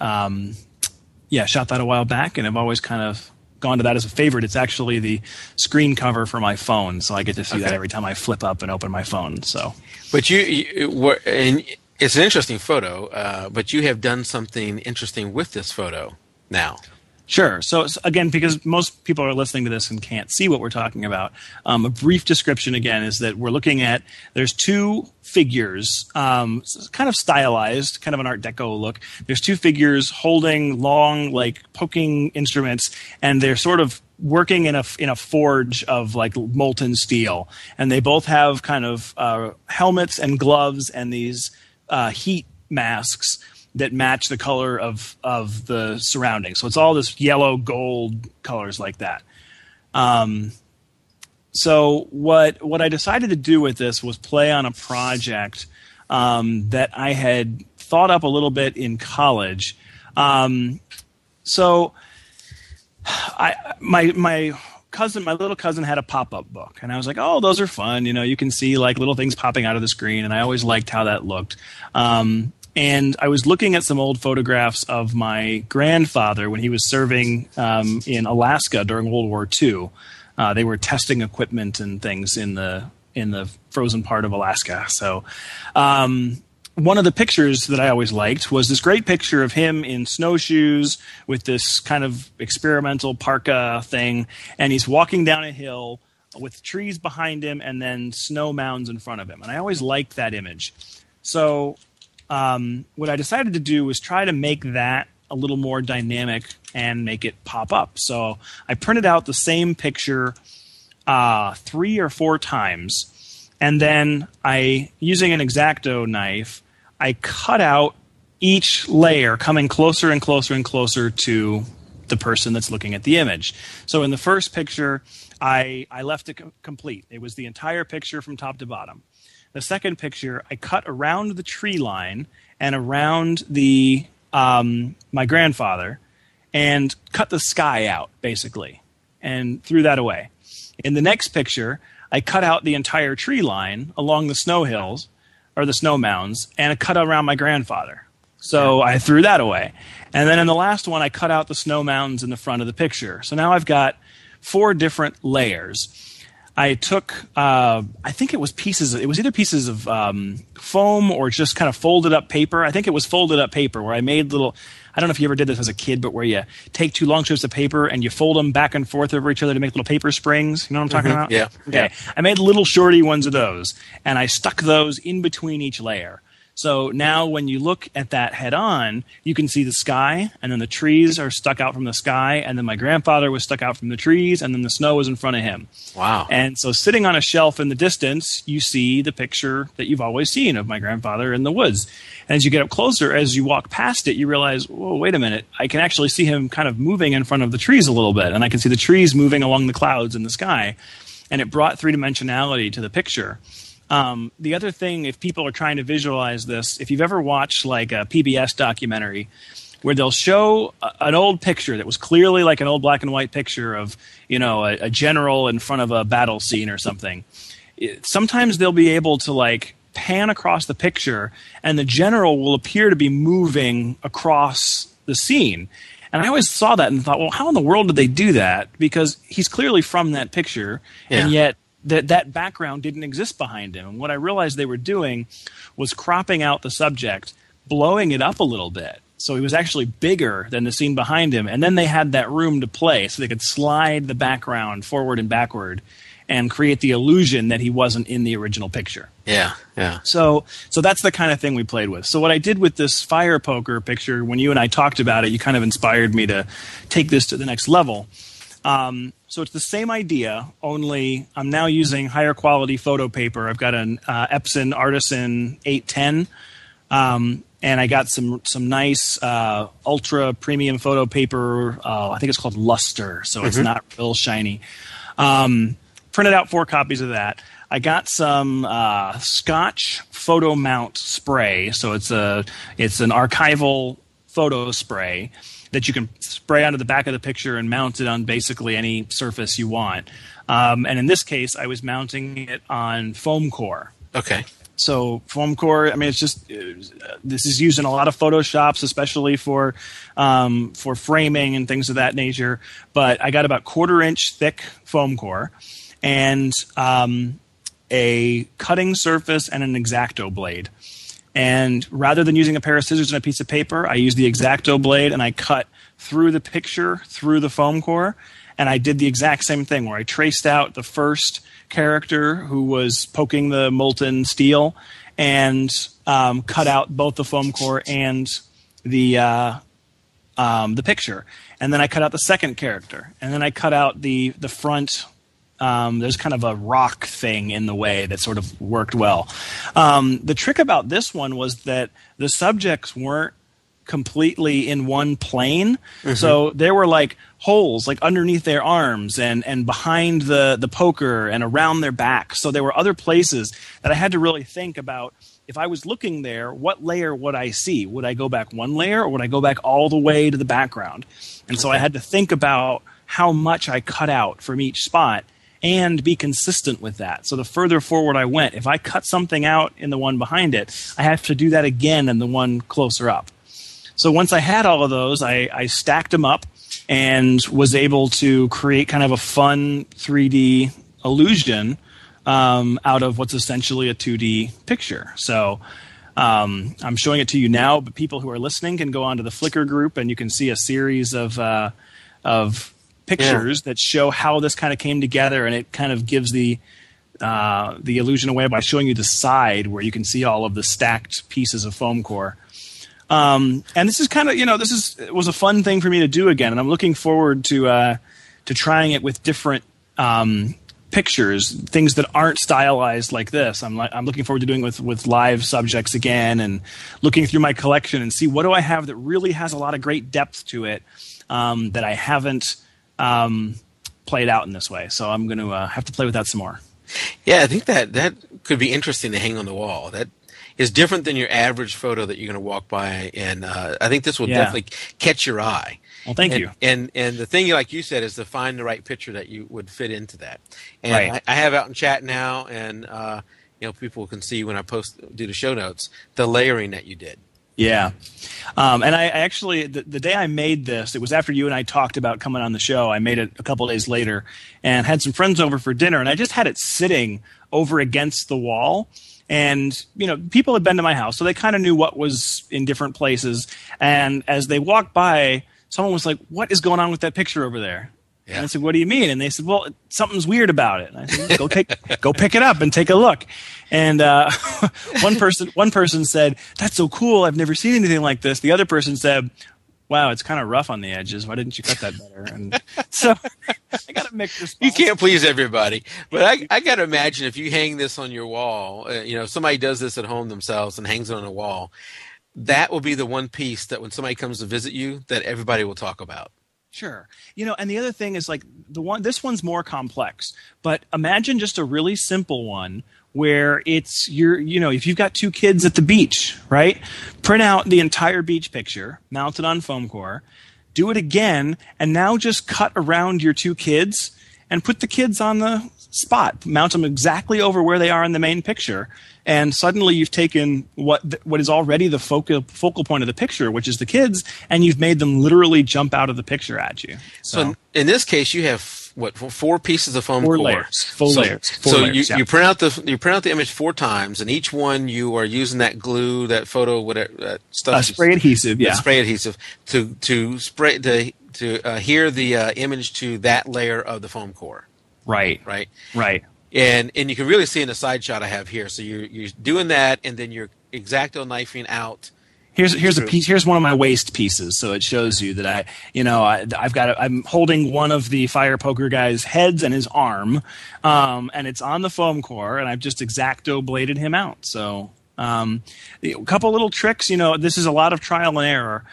Speaker 2: shot that a while back, and I've always kind of gone to that as a favorite. It's actually the screen cover for my phone, so I get to see that every time I flip up and open my phone. So,
Speaker 1: but and it's an interesting photo, but you have done something interesting with this photo now.
Speaker 2: Sure. So again, because most people are listening to this and can't see what we're talking about, a brief description again is that we're looking at, there's two figures, kind of stylized, kind of an Art Deco look. There's two figures holding long, like poking instruments, and they're sort of working in a forge of like molten steel. And they both have kind of helmets and gloves and these heat masks that match the color of the surroundings. So it's all this yellow gold colors like that. So what I decided to do with this was play on a project that I had thought up a little bit in college. So my little cousin had a pop-up book, and I was like, oh, those are fun. You know, you can see like little things popping out of the screen, and I always liked how that looked. And I was looking at some old photographs of my grandfather when he was serving in Alaska during World War II. They were testing equipment and things in the frozen part of Alaska. So one of the pictures that I always liked was this great picture of him in snowshoes with this kind of experimental parka thing, and he's walking down a hill with trees behind him and then snow mounds in front of him. And I always liked that image. So what I decided to do was try to make that a little more dynamic and make it pop up. So I printed out the same picture 3 or 4 times, and then using an X-Acto knife, I cut out each layer coming closer and closer and closer to the person that's looking at the image. So in the first picture, I left it complete. It was the entire picture from top to bottom. The second picture, I cut around the tree line and around my grandfather and cut the sky out, basically, and threw that away. In the next picture, I cut out the entire tree line along the snow hills, or the snow mounds, and I cut around my grandfather. So I threw that away. And then in the last one, I cut out the snow mountains in the front of the picture. So now I've got 4 different layers. I took, I think it was either pieces of foam or just kind of folded up paper. I think it was folded up paper where I made little, I don't know if you ever did this as a kid, but where you take 2 long strips of paper and you fold them back and forth over each other to make little paper springs. You know what I'm talking about?
Speaker 1: Yeah.
Speaker 2: Okay. Yeah. I made little shorty ones of those, and I stuck those in between each layer. So now when you look at that head on, you can see the sky, and then the trees are stuck out from the sky, and then my grandfather was stuck out from the trees, and then the snow was in front of him.
Speaker 1: Wow.
Speaker 2: And so sitting on a shelf in the distance, you see the picture that you've always seen of my grandfather in the woods. And as you get up closer, as you walk past it, you realize, whoa, wait a minute, I can actually see him kind of moving in front of the trees a little bit, and I can see the trees moving along the clouds in the sky, and it brought 3-dimensionality to the picture. The other thing, if people are trying to visualize this, if you've ever watched like a PBS documentary where they'll show an old picture that was clearly like an old black and white picture of, you know, a general in front of a battle scene or something, sometimes they'll be able to like pan across the picture and the general will appear to be moving across the scene. And I always saw that and thought, well, how in the world did they do that? Because he's clearly from that picture, and yet that background didn't exist behind him. And what I realized they were doing was cropping out the subject, blowing it up a little bit, So he was actually bigger than the scene behind him. And then they had that room to play, so they could slide the background forward and backward and create the illusion that he wasn't in the original picture.
Speaker 1: Yeah, yeah.
Speaker 2: So that's the kind of thing we played with. So what I did with this fire poker picture, when you and I talked about it, you kind of inspired me to take this to the next level. So it's the same idea, only I'm now using higher quality photo paper. I've got an Epson Artisan 810, and I got some nice ultra premium photo paper. I think it's called Luster, so it's not real shiny. Printed out 4 copies of that. I got some Scotch photo mount spray, so it's an archival photo spray that you can spray onto the back of the picture and mount it on basically any surface you want. And in this case, I was mounting it on foam core.
Speaker 1: Okay.
Speaker 2: So foam core, I mean, it's just this is used in a lot of Photoshops, especially for framing and things of that nature. But I got about 1/4 inch thick foam core and a cutting surface and an X-Acto blade. And rather than using a pair of scissors and a piece of paper, I used the X-Acto blade and I cut through the picture, through the foam core. And I did the exact same thing where I traced out the first character who was poking the molten steel and cut out both the foam core and the picture. And then I cut out the second character. And then I cut out the front. There's kind of a rock thing in the way that sort of worked well. The trick about this one was that the subjects weren't completely in one plane. So there were like holes like underneath their arms and behind the poker and around their back. So there were other places that I had to really think about. If I was looking there, what layer would I see? Would I go back one layer or would I go back all the way to the background? And so I had to think about how much I cut out from each spot and be consistent with that. So the further forward I went, if I cut something out in the one behind it, I have to do that again in the one closer up. So once I had all of those, I stacked them up and was able to create kind of a fun 3D illusion out of what's essentially a 2D picture. So I'm showing it to you now, but people who are listening can go onto the Flickr group and you can see a series of pictures that show how this kind of came together, and it kind of gives the illusion away by showing you the side where you can see all of the stacked pieces of foam core. And this is kind of, it was a fun thing for me to do again, and I'm looking forward to trying it with different pictures, things that aren't stylized like this. I'm looking forward to doing it with live subjects again, and looking through my collection and see what do I have that really has a lot of great depth to it that I haven't played out in this way. So I'm going to have to play with that some more.
Speaker 1: Yeah, I think that could be interesting to hang on the wall. That is different than your average photo that you're going to walk by, and I think this will definitely catch your eye.
Speaker 2: Well, thank you.
Speaker 1: And the thing, like you said, is to find the right picture that you would fit into that. And I have out in chat now, and people can see when I do the show notes, the layering that you did.
Speaker 2: Yeah. And I actually, the day I made this, it was after you and I talked about coming on the show. I made it a couple of days later and had some friends over for dinner, and I just had it sitting over against the wall. And, people had been to my house, so they kind of knew what was in different places. And as they walked by, someone was like, "What is going on with that picture over there?" Yeah. And I said, "What do you mean?" And they said, "Well, something's weird about it." And I said, "Go pick it up and take a look." And one person said, "That's so cool. I've never seen anything like this." The other person said, "Wow, it's kind of rough on the edges. Why didn't you cut that better?" And so I got to mix this.
Speaker 1: You can't please everybody, but I got to imagine if you hang this on your wall, somebody does this at home themselves and hangs it on a wall, that will be the one piece that when somebody comes to visit you, that everybody will talk about.
Speaker 2: Sure. And the other thing is like this one's more complex, but imagine just a really simple one where it's if you've got 2 kids at the beach, right? Print out the entire beach picture, mount it on foam core, do it again, and now just cut around your 2 kids and put the kids on the spot, mount them exactly over where they are in the main picture. And suddenly you've taken what is already the focal point of the picture, which is the kids, and you've made them literally jump out of the picture at you.
Speaker 1: So in this case, you have four pieces of foam
Speaker 2: Four
Speaker 1: core.
Speaker 2: layers. Full layers. Four
Speaker 1: So
Speaker 2: layers,
Speaker 1: you print out the image 4 times, and each one you are using that glue, that photo, whatever that stuff.
Speaker 2: Spray adhesive, yeah.
Speaker 1: Spray adhesive to spray to adhere the image to that layer of the foam core.
Speaker 2: Right.
Speaker 1: Right.
Speaker 2: Right.
Speaker 1: And you can really see in the side shot I have here. So you're doing that, and then you're X-Acto knifing out.
Speaker 2: Here's a piece. Here's one of my waste pieces, so it shows you that I'm holding one of the fire poker guy's heads and his arm, and it's on the foam core, and I've just X-Acto bladed him out. So a couple little tricks. This is a lot of trial and error.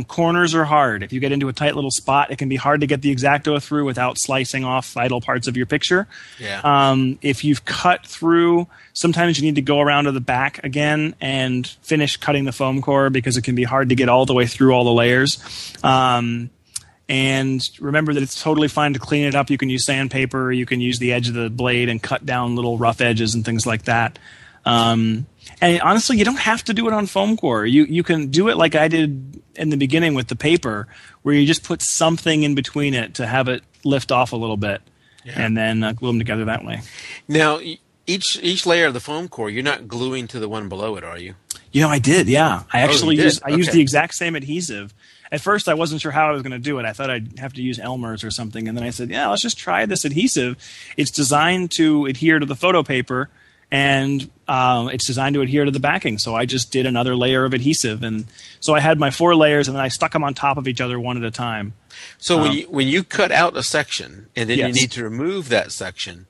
Speaker 2: Corners are hard. If you get into a tight little spot, it can be hard to get the X-Acto through without slicing off vital parts of your picture.
Speaker 1: Yeah.
Speaker 2: If you've cut through, sometimes you need to go around to the back again and finish cutting the foam core because it can be hard to get all the way through all the layers. And remember that it's totally fine to clean it up. You can use sandpaper. You can use the edge of the blade and cut down little rough edges and things like that. And honestly, you don't have to do it on foam core. You can do it like I did in the beginning with the paper, where you just put something in between it to have it lift off a little bit, and then glue them together that way.
Speaker 1: Now, each layer of the foam core, you're not gluing to the one below it, are you?
Speaker 2: I did. Yeah, I actually used
Speaker 1: Okay.
Speaker 2: the exact same adhesive. At first, I wasn't sure how I was going to do it. I thought I'd have to use Elmer's or something, and then I said, let's just try this adhesive. It's designed to adhere to the photo paper, and it's designed to adhere to the backing. So I just did another layer of adhesive, and so I had my 4 layers, and then I stuck them on top of each other one at a time.
Speaker 1: So when you cut out a section, and then
Speaker 2: Yes.
Speaker 1: you need to remove that section,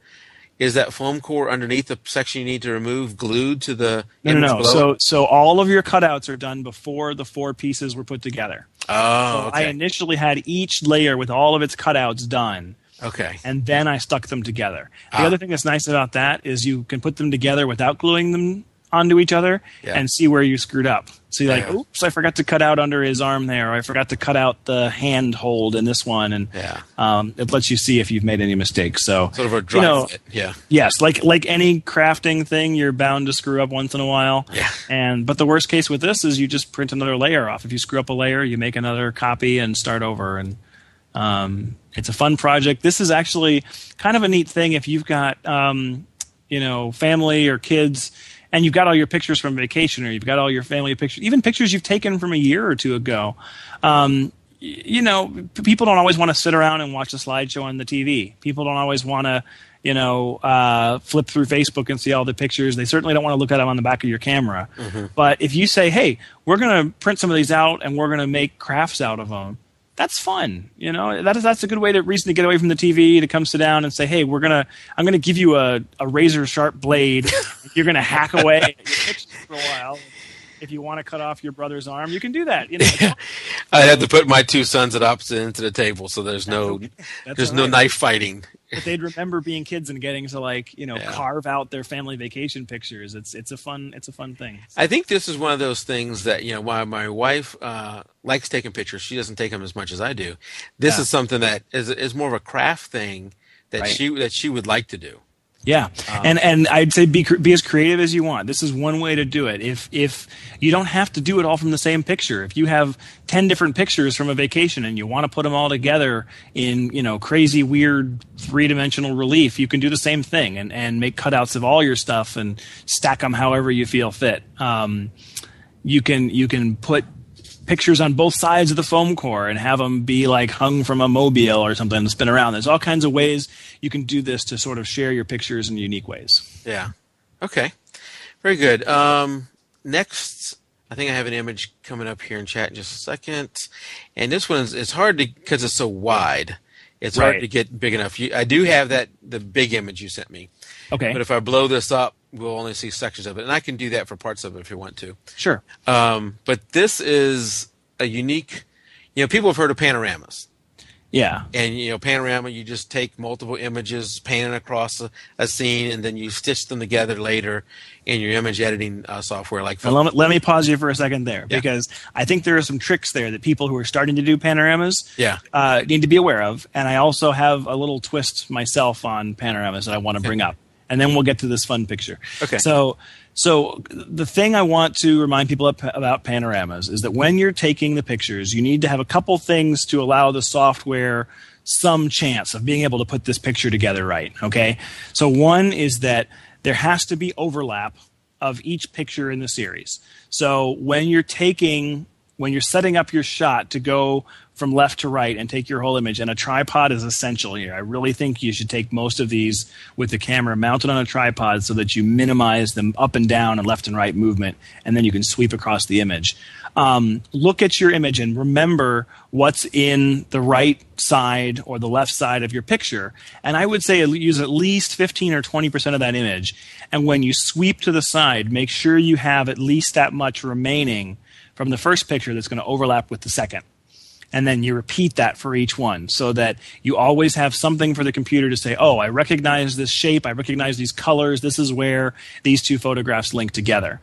Speaker 1: is that foam core underneath the section you need to remove glued to the image
Speaker 2: No.
Speaker 1: below?
Speaker 2: So all of your cutouts are done before the 4 pieces were put together.
Speaker 1: Oh,
Speaker 2: So
Speaker 1: okay.
Speaker 2: I initially had each layer with all of its cutouts done.
Speaker 1: Okay.
Speaker 2: And then I stuck them together. The other thing that's nice about that is you can put them together without gluing them onto each other and see where you screwed up. So you're like, oops, I forgot to cut out under his arm there, or I forgot to cut out the hand hold in this one, and it lets you see if you've made any mistakes. So
Speaker 1: Sort of a dry fit. Yeah.
Speaker 2: Yes, like any crafting thing, you're bound to screw up once in a while.
Speaker 1: Yeah.
Speaker 2: But the worst case with this is you just print another layer off. If you screw up a layer, you make another copy and start over. And it's a fun project. This is actually kind of a neat thing if you've got family or kids, and you've got all your pictures from vacation, or you've got all your family pictures, even pictures you've taken from a year or two ago. People don't always want to sit around and watch a slideshow on the TV. People don't always want to, flip through Facebook and see all the pictures. They certainly don't want to look at them on the back of your camera. Mm-hmm. But if you say, hey, we're going to print some of these out and we're going to make crafts out of them, that's fun. That's a good reason to get away from the TV, to come sit down and say, hey, I'm going to give you a razor sharp blade. You're going to hack away at your pictures for a while. If you want to cut off your brother's arm, you can do that.
Speaker 1: I had to put my 2 sons at opposite ends of the table, so there's no knife fighting.
Speaker 2: But they'd remember being kids and getting to carve out their family vacation pictures. It's a fun thing.
Speaker 1: I think this is one of those things that while my wife likes taking pictures, she doesn't take them as much as I do. This is something that is more of a craft thing that she would like to do.
Speaker 2: Yeah, and I'd say be as creative as you want. This is one way to do it. If you don't have to do it all from the same picture. If you have 10 different pictures from a vacation and you want to put them all together in crazy weird 3-dimensional relief, you can do the same thing and make cutouts of all your stuff and stack them however you feel fit. You can put pictures on both sides of the foam core and have them be like hung from a mobile or something to spin around. There's all kinds of ways you can do this to sort of share your pictures in unique ways.
Speaker 1: Yeah. Okay. Very good. Next, I think I have an image coming up here in chat in just a second. And this one it's hard because it's so wide. It's hard to get big enough. I do have the big image you sent me.
Speaker 2: Okay.
Speaker 1: But if I blow this up, we'll only see sections of it. And I can do that for parts of it if you want to.
Speaker 2: Sure.
Speaker 1: But this is a unique, people have heard of panoramas.
Speaker 2: Yeah.
Speaker 1: And, panorama, you just take multiple images, panning across a scene, and then you stitch them together later in your image editing software like Photoshop.
Speaker 2: Let me pause you for a second there, because I think there are some tricks there that people who are starting to do panoramas need to be aware of. And I also have a little twist myself on panoramas that I want to bring up. And then we'll get to this fun picture. Okay. So the thing I want to remind people about panoramas is that when you're taking the pictures, you need to have a couple things to allow the software some chance of being able to put this picture together right, okay? So one is that there has to be overlap of each picture in the series. So when you're setting up your shot to go from left to right and take your whole image, and a tripod is essential here. I really think you should take most of these with the camera mounted on a tripod so that you minimize them up and down and left and right movement, and then you can sweep across the image. Look at your image and remember what's in the right side or the left side of your picture. And I would say use at least 15 or 20% of that image. And when you sweep to the side, make sure you have at least that much remaining from the first picture that's going to overlap with the second. And then you repeat that for each one so that you always have something for the computer to say, oh, I recognize this shape, I recognize these colors, this is where these two photographs link together.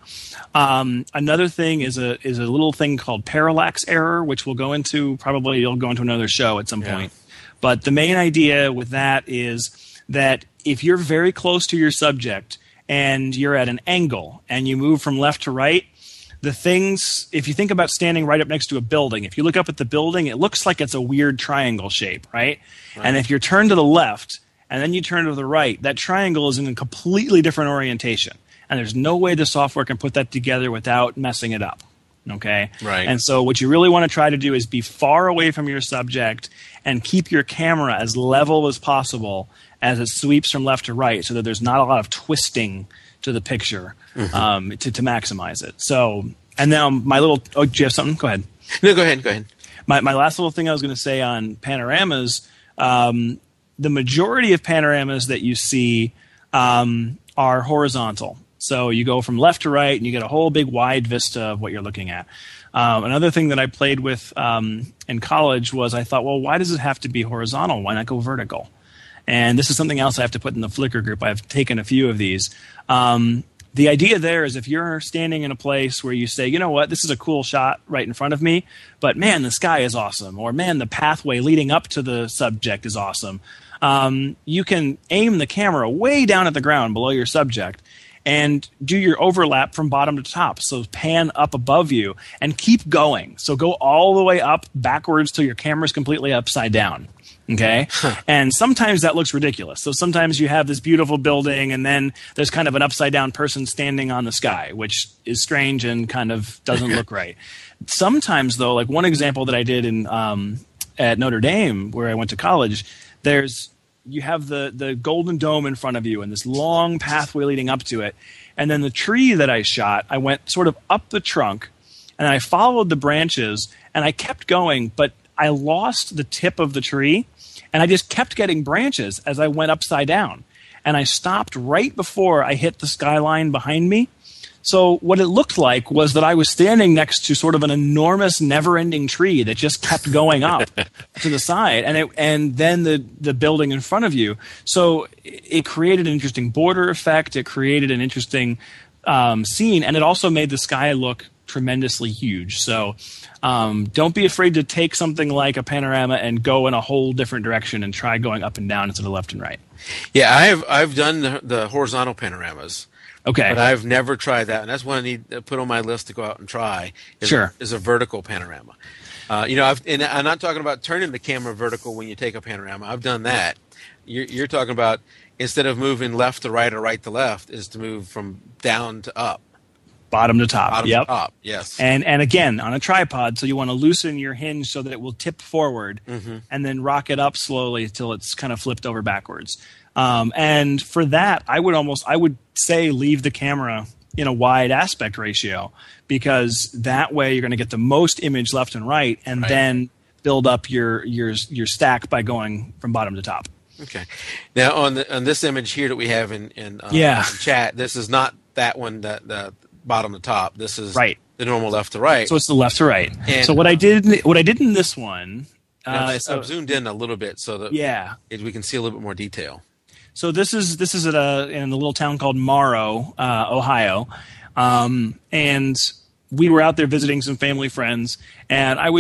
Speaker 2: Another thing is a little thing called parallax error, which you'll go into another show at some point. But the main idea with that is that if you're very close to your subject and you're at an angle and you move from left to right, the things, if you think about standing right up next to a building, if you look up at the building, it looks like it's a weird triangle shape, right? And if you turn to the left and then you turn to the right, that triangle is in a completely different orientation. And there's no way the software can put that together without messing it up, okay?
Speaker 1: Right.
Speaker 2: And so what you really want to try to do is be far away from your subject and keep your camera as level as possible as it sweeps from left to right so that there's not a lot of twisting to the picture to maximize it. So, and now my little, do you have something? Go ahead.
Speaker 1: No, go ahead.
Speaker 2: My last little thing I was going to say on panoramas, the majority of panoramas that you see are horizontal. So you go from left to right and you get a whole big wide vista of what you're looking at. Another thing that I played with in college was I thought, well, why does it have to be horizontal? Why not go vertical? And this is something else I have to put in the Flickr group. I've taken a few of these. The idea there is if you're standing in a place where you say, you know what, this is a cool shot right in front of me, but man, the sky is awesome, or man, the pathway leading up to the subject is awesome. You can aim the camera way down at the ground below your subject and do your overlap from bottom to top. So pan up above you and keep going. So go all the way up backwards till your camera's completely upside down. Okay. And sometimes that looks ridiculous. So sometimes you have this beautiful building and then there's kind of an upside down person standing on the sky, which is strange and kind of doesn't look right. Sometimes though, like one example that I did in, at Notre Dame where I went to college, you have the Golden Dome in front of you and this long pathway leading up to it. And then the tree that I shot, I went sort of up the trunk and I followed the branches and I kept going, but I lost the tip of the tree and I just kept getting branches as I went upside down. And I stopped right before I hit the skyline behind me. So what it looked like was that I was standing next to sort of an enormous never-ending tree that just kept going up to the side, and then the building in front of you. So it created an interesting border effect. It created an interesting scene, and it also made the sky look tremendously huge. So don't be afraid to take something like a panorama and go in a whole different direction and try going up and down instead of left and right.
Speaker 1: Yeah, I've done the horizontal panoramas.
Speaker 2: Okay.
Speaker 1: But I've never tried that, and that's one I need to put on my list to go out and try. Is a vertical panorama. And I'm not talking about turning the camera vertical when you take a panorama. I've done that. You're talking about instead of moving left to right or right to left, is to move from down to up.
Speaker 2: Bottom to top.
Speaker 1: Bottom to top, yes.
Speaker 2: And again, on a tripod, so you want to loosen your hinge so that it will tip forward and then rock it up slowly until it's kind of flipped over backwards. And for that, I would say leave the camera in a wide aspect ratio, because that way you're going to get the most image left and right, and then build up your stack by going from bottom to top.
Speaker 1: Okay. Now on this image here that we have in chat, this is not that one, the bottom to top. This is the normal left to right. So
Speaker 2: it's the left to right. And so what I did in this one,
Speaker 1: I've zoomed in a little bit so that we can see a little bit more detail.
Speaker 2: So this is in a little town called Morrow, Ohio, and we were out there visiting some family friends, and I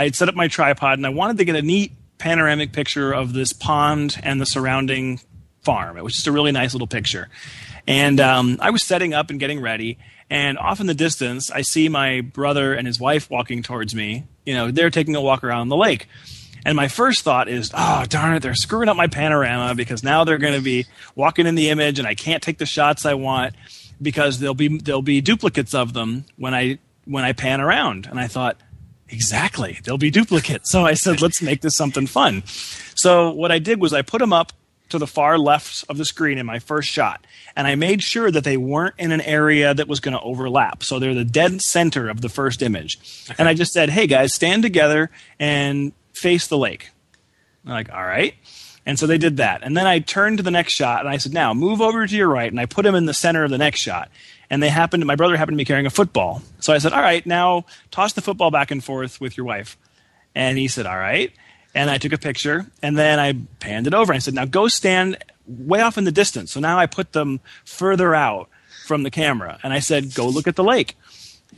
Speaker 2: had set up my tripod, and I wanted to get a neat panoramic picture of this pond and the surrounding farm. It was just a really nice little picture, and I was setting up and getting ready, and off in the distance, I see my brother and his wife walking towards me. You know, they're taking a walk around the lake. And my first thought is, oh, darn it, they're screwing up my panorama because now they're going to be walking in the image and I can't take the shots I want because there'll be duplicates of them when I pan around. And I thought, exactly, there'll be duplicates. So I said, let's make this something fun. So what I did was I put them up to the far left of the screen in my first shot. And I made sure that they weren't in an area that was going to overlap. So they're the dead center of the first image. Okay. And I just said, hey, guys, stand together and face the lake. I'm like, all right. And so they did that. And then I turned to the next shot, and I said, now move over to your right. And I put him in the center of the next shot. And my brother happened to be carrying a football. So I said, all right, now toss the football back and forth with your wife. And he said, all right. And I took a picture, and then I panned it over. And I said, now go stand way off in the distance. So now I put them further out from the camera. And I said, go look at the lake.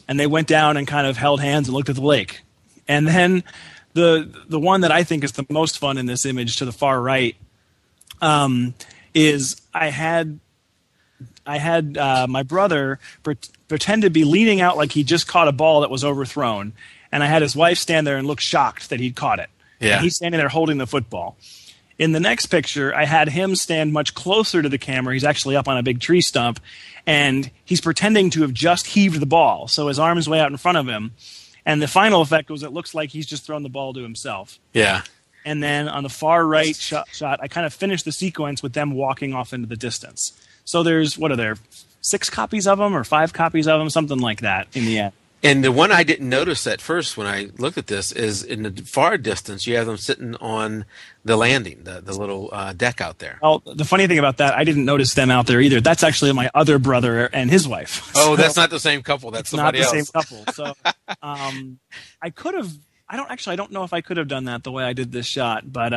Speaker 2: And they went down and kind of held hands and looked at the lake. And then the one that I think is the most fun in this image to the far right is I had my brother pretend to be leaning out like he just caught a ball that was overthrown. And I had his wife stand there and look shocked that he'd caught it. Yeah. And he's standing there holding the football. In the next picture, I had him stand much closer to the camera. He's actually up on a big tree stump, and he's pretending to have just heaved the ball. So his arm's way out in front of him. And the final effect was it looks like he's just thrown the ball to himself.
Speaker 1: Yeah.
Speaker 2: And then on the far right shot, I kind of finished the sequence with them walking off into the distance. So there's, what are there, 6 copies of them or 5 copies of them, something like that in the end.
Speaker 1: And the one I didn't notice at first when I looked at this is in the far distance, you have them sitting on the landing, the little deck out there.
Speaker 2: Well, the funny thing about that, I didn't notice them out there either. That's actually my other brother and his wife.
Speaker 1: Oh, so that's not the same couple. That's somebody else.
Speaker 2: Not the same couple. So I could have. I don't know if I could have done that the way I did this shot, but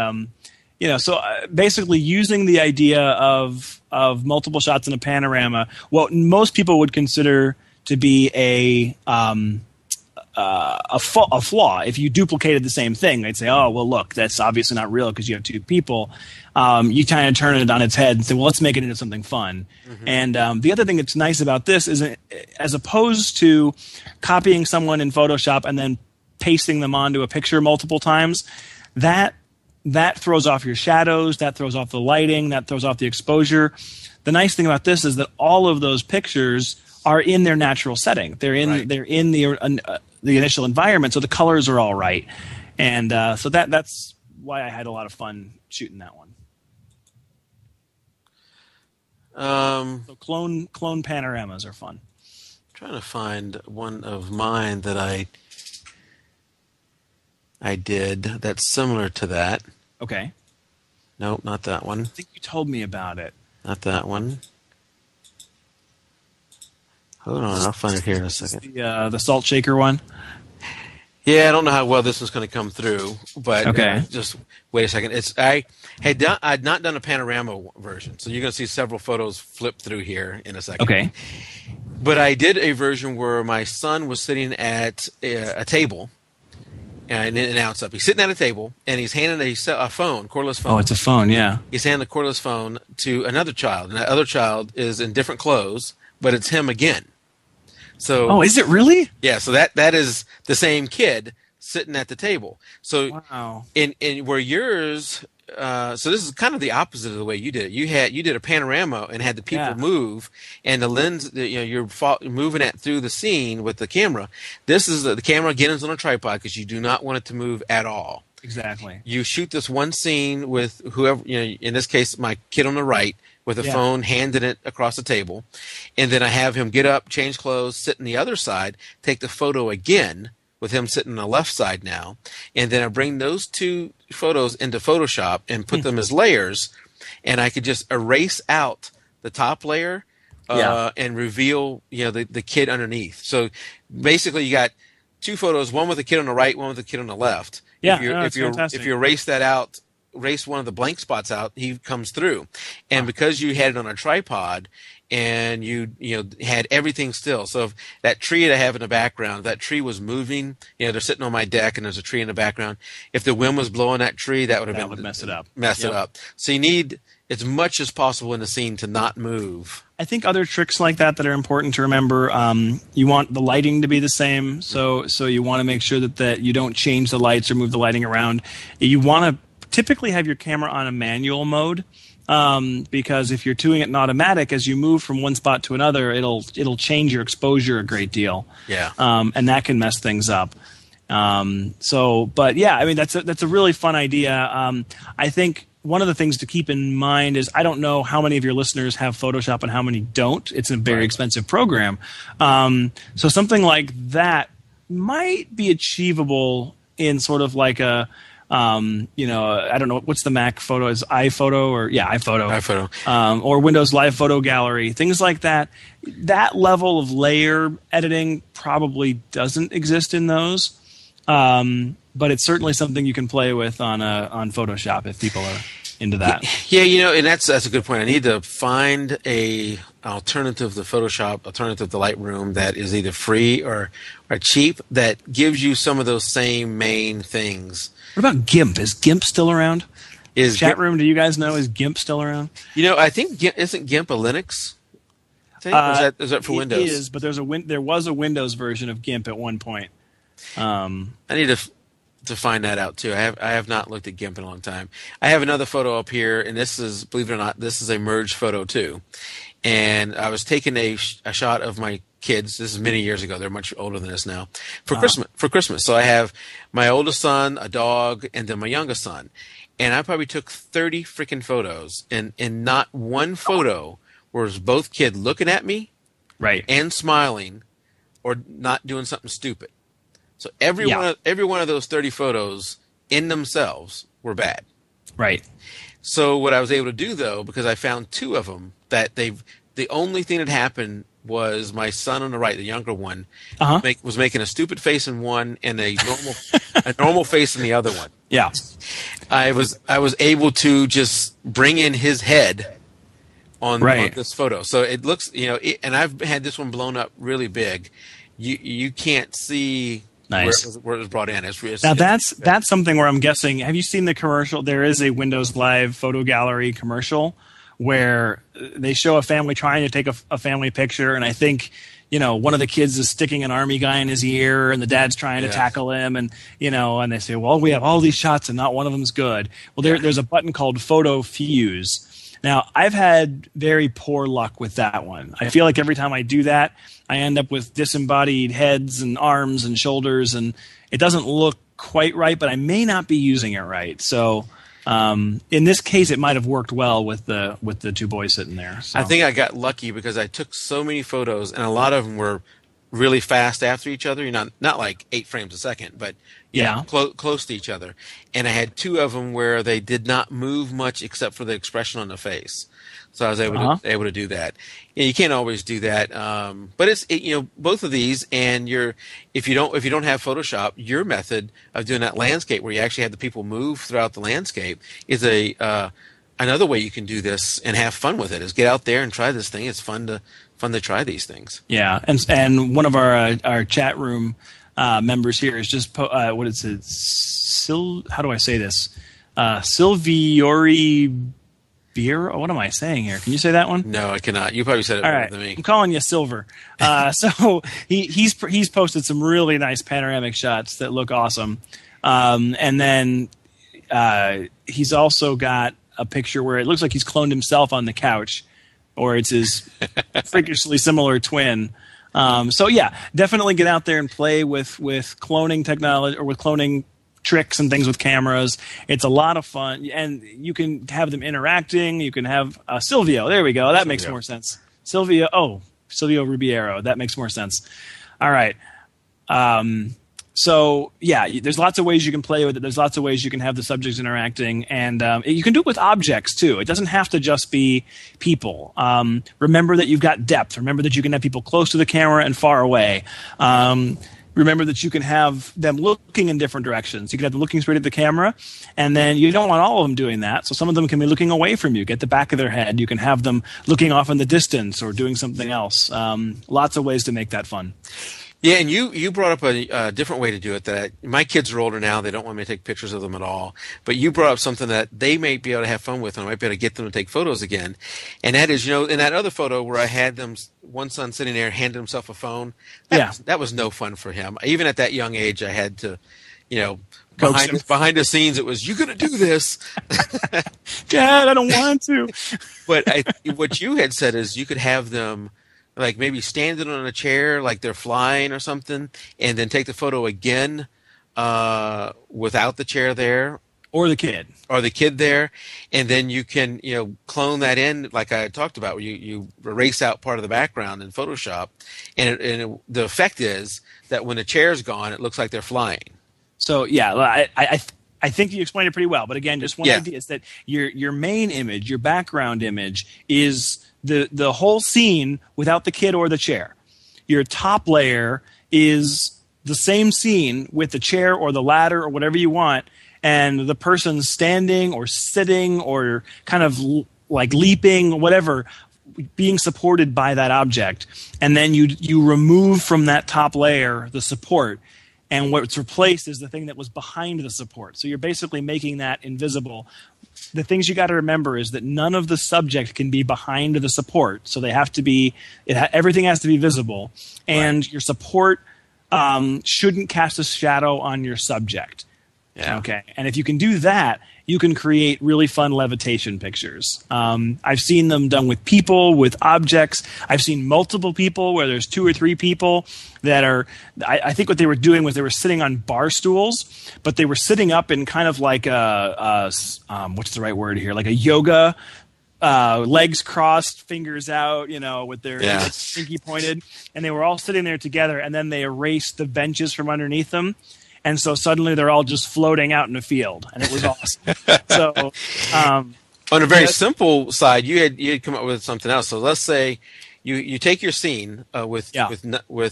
Speaker 2: so basically using the idea of multiple shots in a panorama, what most people would consider to be a flaw. If you duplicated the same thing, they'd say, oh, well, look, that's obviously not real because you have 2 people. You kind of turn it on its head and say, well, let's make it into something fun. Mm-hmm. And the other thing that's nice about this is as opposed to copying someone in Photoshop and then pasting them onto a picture multiple times, that throws off your shadows, that throws off the lighting, that throws off the exposure. The nice thing about this is that all of those pictures are in their natural setting. They're in the initial environment, so the colors are all right, and so that's why I had a lot of fun shooting that one. So clone panoramas are fun.
Speaker 1: I'm trying to find one of mine that I did that's similar to that.
Speaker 2: Okay.
Speaker 1: Nope, not that one.
Speaker 2: I think you told me about it.
Speaker 1: Not that one. Hold on, I'll find it here in a second.
Speaker 2: The salt shaker one?
Speaker 1: Yeah, I don't know how well this one's going to come through, but
Speaker 2: okay.
Speaker 1: Just wait a second. I'd not done a panorama version, so you're going to see several photos flip through here in a second.
Speaker 2: Okay.
Speaker 1: But I did a version where my son was sitting at a table, and it announced up. He's sitting at a table, and he's handing a phone, cordless phone.
Speaker 2: Oh, it's a phone, yeah.
Speaker 1: He's handing a cordless phone to another child, and that other child is in different clothes, but it's him again. So,
Speaker 2: is it really?
Speaker 1: Yeah, so that is the same kid sitting at the table. So
Speaker 2: wow. In
Speaker 1: where yours, so this is kind of the opposite of the way you did it. You did a panorama and had the people move, and the lens, you're moving it through the scene with the camera. This is the camera again is on a tripod because you do not want it to move at all.
Speaker 2: Exactly.
Speaker 1: You shoot this one scene with whoever, in this case, my kid on the right, with a phone, handing it across the table. And then I have him get up, change clothes, sit on the other side, take the photo again with him sitting on the left side now. And then I bring those 2 photos into Photoshop and put them as layers. And I could just erase out the top layer and reveal, the kid underneath. So basically you got 2 photos, one with the kid on the right, one with the kid on the left.
Speaker 2: Yeah,
Speaker 1: if you erase that out, erase one of the blank spots out, he comes through. And because you had it on a tripod and you had everything still, so if that tree that I have in the background, if that tree was moving, they're sitting on my deck and there's a tree in the background. If the wind was blowing that tree, that would mess it up. It up. So you need, as much as possible in the scene to not move.
Speaker 2: I think other tricks like that are important to remember. You want the lighting to be the same, so you want to make sure that you don't change the lights or move the lighting around. You want to typically have your camera on a manual mode, because if you're doing it in automatic, as you move from one spot to another, it'll change your exposure a great deal.
Speaker 1: Yeah,
Speaker 2: and that can mess things up. But yeah, I mean that's a really fun idea. I think one of the things to keep in mind is I don't know how many of your listeners have Photoshop and how many don't. It's a very expensive program. So something like that might be achievable in sort of like a, I don't know, what's the Mac photo? Is iPhoto iPhoto. Or Windows Live Photo Gallery, things like that. That level of layer editing probably doesn't exist in those. But it's certainly something you can play with on Photoshop if people are into that.
Speaker 1: Yeah, and that's a good point. I need to find a alternative to Photoshop, alternative to Lightroom that is either free or cheap that gives you some of those same main things.
Speaker 2: What about GIMP? Is GIMP still around? Chat room, do you guys know, is GIMP still around?
Speaker 1: I think isn't GIMP a Linux thing? Or is that for Windows?
Speaker 2: It is, but there was a Windows version of GIMP at one point.
Speaker 1: I need to find that out too. I have not looked at GIMP in a long time. I have another photo up here, and this is, believe it or not, this is a merged photo too. And I was taking a shot of my kids. This is many years ago. They're much older than this now. For Christmas. So I have my oldest son, a dog, and then my youngest son. And I probably took 30 freaking photos, and not one photo was both kids looking at me,
Speaker 2: right,
Speaker 1: and smiling, or not doing something stupid. So every one of those 30 photos in themselves were bad.
Speaker 2: Right.
Speaker 1: So what I was able to do, though, because I found two of them, that the only thing that happened was my son on the right, the younger one, was making a stupid face in one and a normal face in the other one.
Speaker 2: Yeah.
Speaker 1: I was able to just bring in his head on this photo. So it looks, and I've had this one blown up really big. You can't see.
Speaker 2: Nice.
Speaker 1: Where it was brought in.
Speaker 2: Now that's something where I'm guessing. Have you seen the commercial? There is a Windows Live Photo Gallery commercial where they show a family trying to take a family picture, and I think one of the kids is sticking an army guy in his ear, and the dad's trying to tackle him, and and they say, well, we have all these shots, and not one of them's good. Well, there's a button called Photo Fuse. Now, I've had very poor luck with that one. I feel like every time I do that, I end up with disembodied heads and arms and shoulders, and it doesn't look quite right, but I may not be using it right. So in this case, it might have worked well with the two boys sitting there. So.
Speaker 1: I think I got lucky because I took so many photos, and a lot of them were really fast after each other. Not like 8 frames a second, but close to each other. And I had two of them where they did not move much except for the expression on the face. So I was able to do that. You can't always do that, but it's both of these. And if you don't have Photoshop, your method of doing that landscape where you actually have the people move throughout the landscape is another way you can do this and have fun with it. Is get out there and try this thing. It's fun to try these things. Yeah,
Speaker 2: and one of our chat room members here is just what is it? How do I say this? Silviori Beer. What am I saying here? Can you say that one?
Speaker 1: No, I cannot. You probably said it better than me.
Speaker 2: I'm calling you Silver. So he's posted some really nice panoramic shots that look awesome, and then he's also got a picture where it looks like he's cloned himself on the couch, or it's his freakishly similar twin. So yeah, definitely get out there and play with cloning technology or with cloning tricks and things with cameras. It's a lot of fun, and you can have them interacting. You can have Silvio. There we go. That makes more sense. Silvio Rubiero. That makes more sense. All right. So yeah, there's lots of ways you can play with it. There's lots of ways you can have the subjects interacting, and you can do it with objects too. It doesn't have to just be people. Remember that you've got depth. Remember that you can have people close to the camera and far away. Remember that you can have them looking in different directions. You can have them looking straight at the camera, and then you don't want all of them doing that. So some of them can be looking away from you, get the back of their head. You can have them looking off in the distance or doing something else. Lots of ways to make that fun.
Speaker 1: Yeah, and you brought up a different way to do it. That my kids are older now; they don't want me to take pictures of them at all. But you brought up something that they may be able to have fun with, and I might be able to get them to take photos again. And that is, in that other photo where I had them, one son sitting there handed himself a phone. That was no fun for him. Even at that young age, I had to, behind the scenes, it was, "You gonna do this,
Speaker 2: Dad? I don't want to."
Speaker 1: But what you had said is you could have them, like maybe standing on a chair like they're flying or something, and then take the photo again without the chair there.
Speaker 2: Or the kid.
Speaker 1: Or the kid there. And then you can, clone that in like I talked about, where you erase out part of the background in Photoshop. And the effect is that when the chair's gone, it looks like they're flying.
Speaker 2: So, yeah, I think you explained it pretty well. But again, just one idea is that your main image, your background image, is the whole scene without the kid or the chair. Your top layer is the same scene with the chair or the ladder or whatever you want, and the person standing or sitting or kind of like leaping, whatever, being supported by that object. And then you remove from that top layer the support, and what's replaced is the thing that was behind the support. So you're basically making that invisible. The things you got to remember is that none of the subject can be behind the support. So they have to be, everything has to be visible. And your support shouldn't cast a shadow on your subject. Yeah. Okay. And if you can do that, you can create really fun levitation pictures. I've seen them done with people, with objects. I've seen multiple people where there's 2 or 3 people that are, I think what they were doing was they were sitting on bar stools, but they were sitting up in kind of like what's the right word here? Like a yoga, legs crossed, fingers out, with their pinky pointed. And they were all sitting there together, and then they erased the benches from underneath them. And so suddenly they're all just floating out in a field, and it was awesome. So,
Speaker 1: on a very simple side, you had come up with something else. So let's say you take your scene with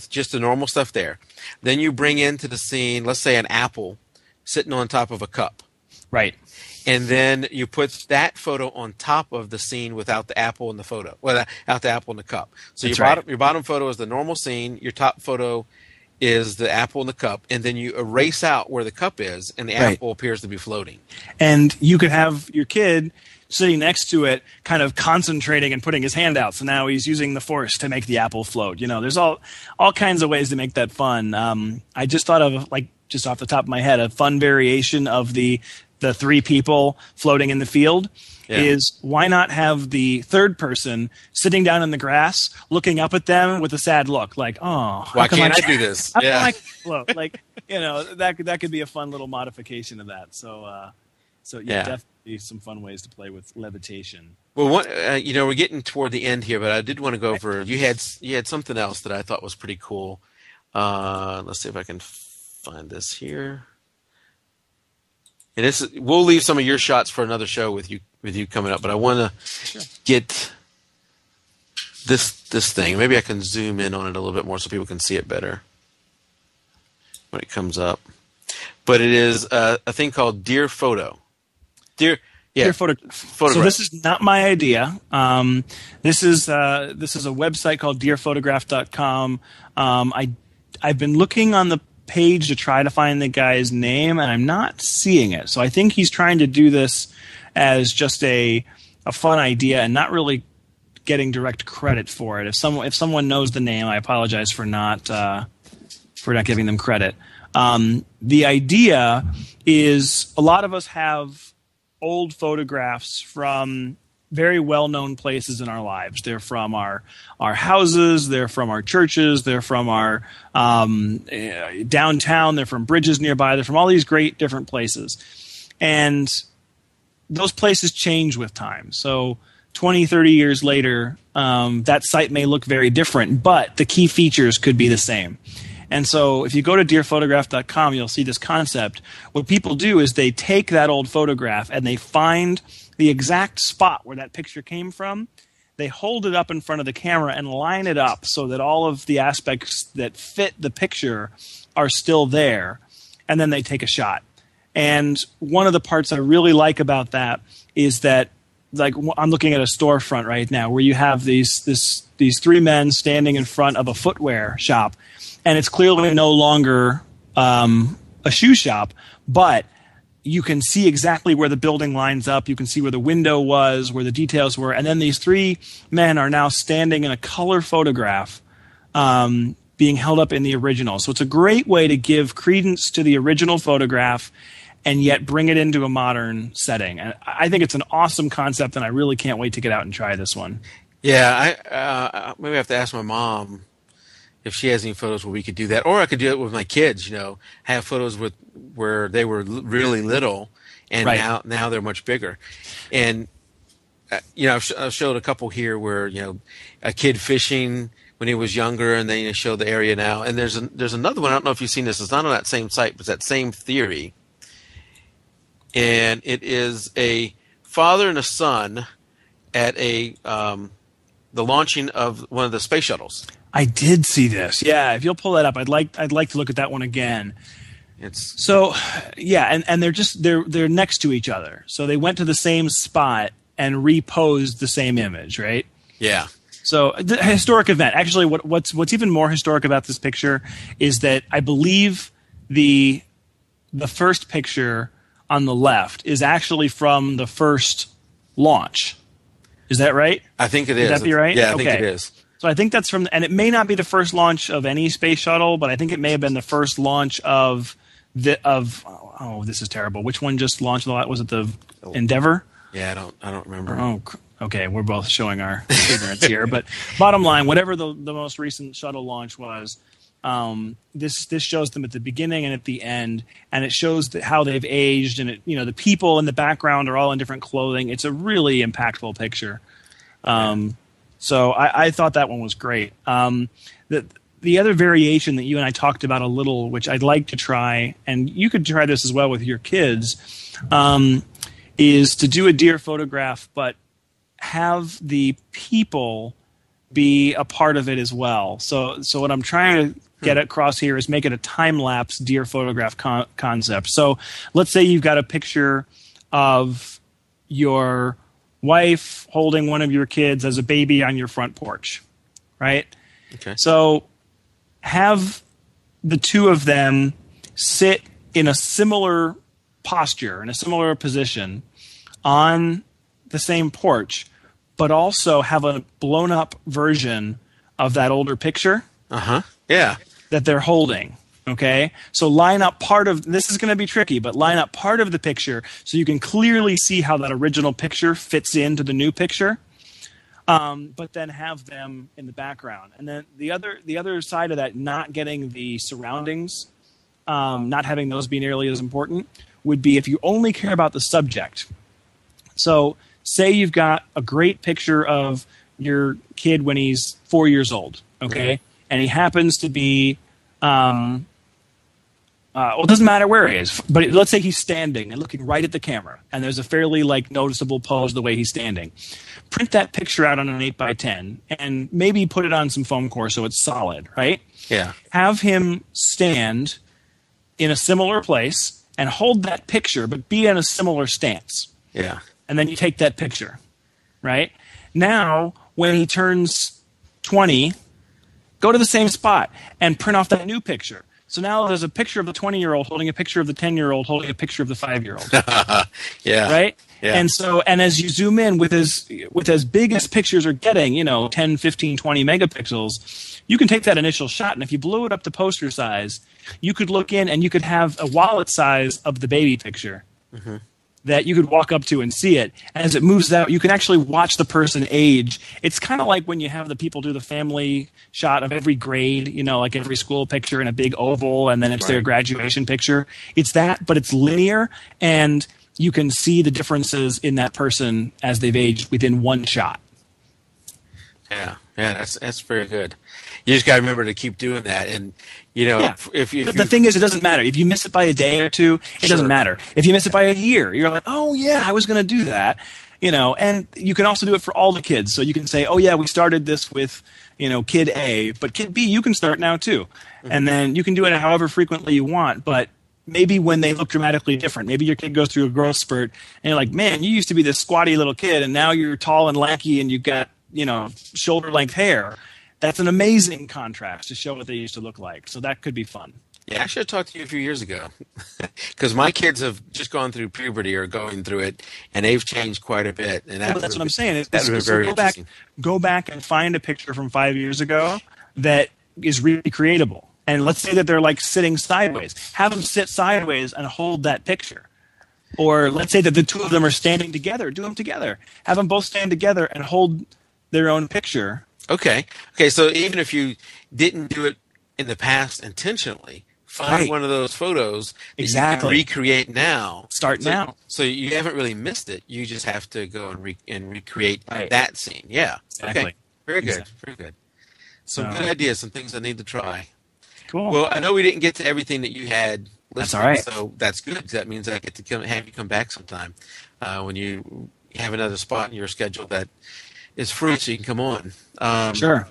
Speaker 1: just the normal stuff there, then you bring into the scene, let's say, an apple sitting on top of a cup,
Speaker 2: right?
Speaker 1: And then you put that photo on top of the scene without the apple in the photo, without the apple in the cup. So your bottom photo is the normal scene, your top photo is the apple in the cup, and then you erase out where the cup is, and the apple appears to be floating.
Speaker 2: And you could have your kid sitting next to it kind of concentrating and putting his hand out, so now he's using the force to make the apple float. There's all kinds of ways to make that fun. I just thought of, like, just off the top of my head, a fun variation of the 3 people floating in the field. Is why not have the third person sitting down in the grass looking up at them with a sad look, like, "Oh,
Speaker 1: why can't I do this?"
Speaker 2: How come I can't float? Like, that could be a fun little modification of that. So definitely some fun ways to play with levitation.
Speaker 1: Well, we're getting toward the end here, but I did want to go over. You had something else that I thought was pretty cool. Let's see if I can find this here. And we'll leave some of your shots for another show with you coming up, but I want to get this thing. Maybe I can zoom in on it a little bit more so people can see it better when it comes up. But it is a thing called Dear Photo. Dear
Speaker 2: Photograph. So this is not my idea. This is a website called jpeg2RAW.com. I've been looking on the page to try to find the guy's name, and I'm not seeing it. So I think he's trying to do this as just a fun idea and not really getting direct credit for it. If someone knows the name, I apologize for not giving them credit. The idea is a lot of us have old photographs from very well-known places in our lives. They're from our houses, they're from our churches, they're from our downtown, they're from bridges nearby, they're from all these great different places. And those places change with time. So 20, 30 years later, that site may look very different, but the key features could be the same. And so if you go to jpeg2RAW.com, you'll see this concept. What people do is they take that old photograph and they find the exact spot where that picture came from. They hold it up in front of the camera and line it up so that all of the aspects that fit the picture are still there. And then they take a shot. And one of the parts I really like about that is that like I'm looking at a storefront right now where you have these three men standing in front of a footwear shop, and it's clearly no longer a shoe shop, but you can see exactly where the building lines up. You can see where the window was, where the details were, and then these three men are now standing in a color photograph being held up in the original. So it's a great way to give credence to the original photograph and yet bring it into a modern setting. And I think it's an awesome concept, and I really can't wait to get out and try this one.
Speaker 1: Yeah, I maybe I have to ask my mom if she has any photos where we could do that, or I could do it with my kids. Have photos where they were really little, and now they're much bigger. And I've showed a couple here where a kid fishing when he was younger, and then show the area now. And there's another one. I don't know if you've seen this. It's not on that same site, but it's that same theory. And it is a father and a son at the launching of one of the space shuttles.
Speaker 2: I did see this. Yeah, if you'll pull that up, I'd like to look at that one again. And they're next to each other. So they went to the same spot and reposed the same image, right?
Speaker 1: Yeah.
Speaker 2: So the historic event. Actually, what's even more historic about this picture is that I believe the first picture on the left is actually from the first launch. Is that right?
Speaker 1: I think it is.
Speaker 2: Would that be right?
Speaker 1: Yeah, I think it is.
Speaker 2: So I think that's from, and it may not be the first launch of any space shuttle, but I think it may have been the first launch of this is terrible. Which one just launched? Was it the Endeavour?
Speaker 1: Yeah, I don't remember.
Speaker 2: Oh, okay. We're both showing our ignorance here, but bottom line, whatever the most recent shuttle launch was, this shows them at the beginning and at the end, and it shows how they've aged, and the people in the background are all in different clothing. It's a really impactful picture. So I thought that one was great. The other variation that you and I talked about a little, which I'd like to try, and you could try this as well with your kids, is to do a deer photograph, but have the people be a part of it as well. So what I'm trying to get across here is make it a time-lapse deer photograph concept. So let's say you've got a picture of your wife holding one of your kids as a baby on your front porch, right?
Speaker 1: Okay.
Speaker 2: So have the two of them sit in a similar posture, in a similar position on the same porch, but also have a blown-up version of that older picture.
Speaker 1: Yeah.
Speaker 2: That they're holding. Okay, so line up part of this is going to be tricky, but line up part of the picture so you can clearly see how that original picture fits into the new picture. But then have them in the background, and then the other side of that, not getting the surroundings, not having those be nearly as important, would be if you only care about the subject. So, say you've got a great picture of your kid when he's 4 years old, okay, and he happens to be it doesn't matter where he is, but let's say he's standing and looking right at the camera, and there's a fairly noticeable pose the way he's standing. Print that picture out on an 8x10 and maybe put it on some foam core so it's solid, right?
Speaker 1: Yeah.
Speaker 2: Have him stand in a similar place and hold that picture, but be in a similar stance.
Speaker 1: Yeah.
Speaker 2: And then you take that picture, right? Now, when he turns 20, go to the same spot and print off that new picture. So now there's a picture of the 20-year-old holding a picture of the 10-year-old holding a picture of the 5-year-old.
Speaker 1: Yeah.
Speaker 2: Right?
Speaker 1: Yeah.
Speaker 2: And as you zoom in with as big as pictures are getting, 10, 15, 20 megapixels, you can take that initial shot, and if you blew it up to poster size, you could look in and you could have a wallet size of the baby picture. Mm-hmm. That you could walk up to and see it. And as it moves out, you can actually watch the person age. It's kind of like when you have the people do the family shot of every grade, like every school picture in a big oval, and then it's their graduation picture. It's that, but it's linear, and you can see the differences in that person as they've aged within one shot.
Speaker 1: Yeah, that's very good. You just got to remember to keep doing that, and if
Speaker 2: the thing is, it doesn't matter if you miss it by a day or two. It doesn't matter if you miss it by a year. You're like, oh yeah, I was going to do that, And you can also do it for all the kids. So you can say, oh yeah, we started this with kid A, but kid B you can start now too, and then you can do it however frequently you want. But maybe when they look dramatically different. Maybe your kid goes through a growth spurt, and you're like, man, you used to be this squatty little kid, and now you're tall and lanky, and you've got, shoulder length hair. That's an amazing contrast to show what they used to look like. So that could be fun.
Speaker 1: Yeah, I should have talked to you a few years ago, because my kids have just gone through puberty or going through it, and they've changed quite a bit. And
Speaker 2: that's what I'm saying.
Speaker 1: That would be very interesting.
Speaker 2: Go back and find a picture from 5 years ago that is recreatable. And let's say that they're like sitting sideways. Have them sit sideways and hold that picture. Or let's say that the two of them are standing together. Do them together. Have them both stand together and hold their own picture.
Speaker 1: Okay. So even if you didn't do it in the past intentionally, find one of those photos that you can recreate now.
Speaker 2: Start now.
Speaker 1: So you haven't really missed it. You just have to go and recreate that scene. Yeah.
Speaker 2: Exactly.
Speaker 1: Okay. Very good. Very good. Some good ideas, some things I need to try.
Speaker 2: Cool.
Speaker 1: Well, I know we didn't get to everything that you had listed.
Speaker 2: That's all right.
Speaker 1: So that's good. That means I get to have you come back sometime when you have another spot in your schedule that is free, so you can come on.
Speaker 2: Sure.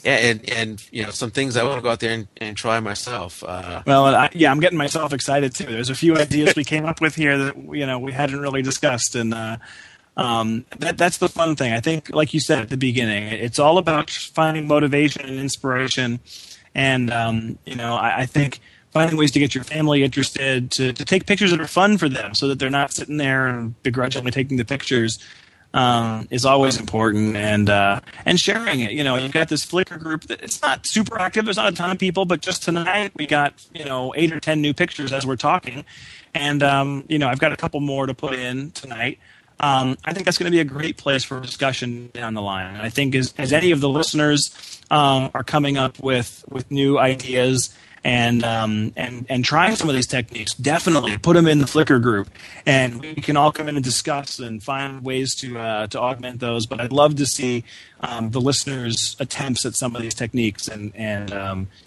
Speaker 1: Yeah, and some things I want to go out there and try myself.
Speaker 2: I'm getting myself excited too. There's a few ideas we came up with here that we hadn't really discussed, and that's the fun thing. I think, like you said at the beginning, it's all about finding motivation and inspiration, and I think finding ways to get your family interested, to take pictures that are fun for them, so that they're not sitting there and begrudgingly taking the pictures. Is always important, and sharing it. You've got this Flickr group that it's not super active. There's not a ton of people, but just tonight we got 8 or 10 new pictures as we're talking, and I've got a couple more to put in tonight. I think that's going to be a great place for discussion down the line. And I think as any of the listeners are coming up with new ideas and trying some of these techniques, definitely put them in the Flickr group, and we can all come in and discuss and find ways to augment those. But I'd love to see the listeners' attempts at some of these techniques, and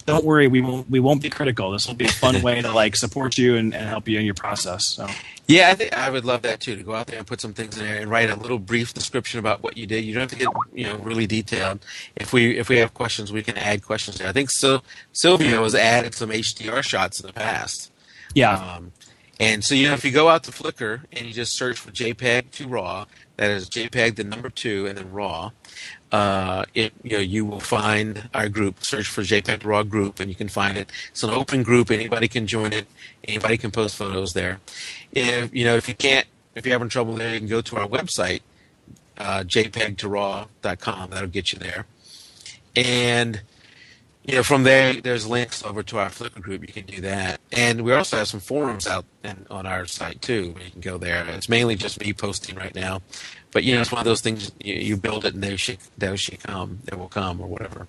Speaker 2: don't worry, we won't be critical. This will be a fun way to support you and help you in your process. So.
Speaker 1: Yeah, I think I would love that too, to go out there and put some things in there and write a little brief description about what you did. You don't have to get really detailed. If we have questions, we can add questions there. I think Sylvia has added some HDR shots in the past.
Speaker 2: Yeah.
Speaker 1: And so if you go out to Flickr and you just search for jpeg2RAW, that is JPEG the number 2 and then RAW, you will find our group. Search for jpeg2RAW group and you can find it. It's an open group. Anybody can join it. Anybody can post photos there. If you're having trouble there, you can go to our website, jpeg2RAW.com. That'll get you there. And from there, there's links over to our Flickr group. You can do that. And we also have some forums out on our site, too, where you can go there. It's mainly just me posting right now. But, it's one of those things, you build it and they will come or whatever.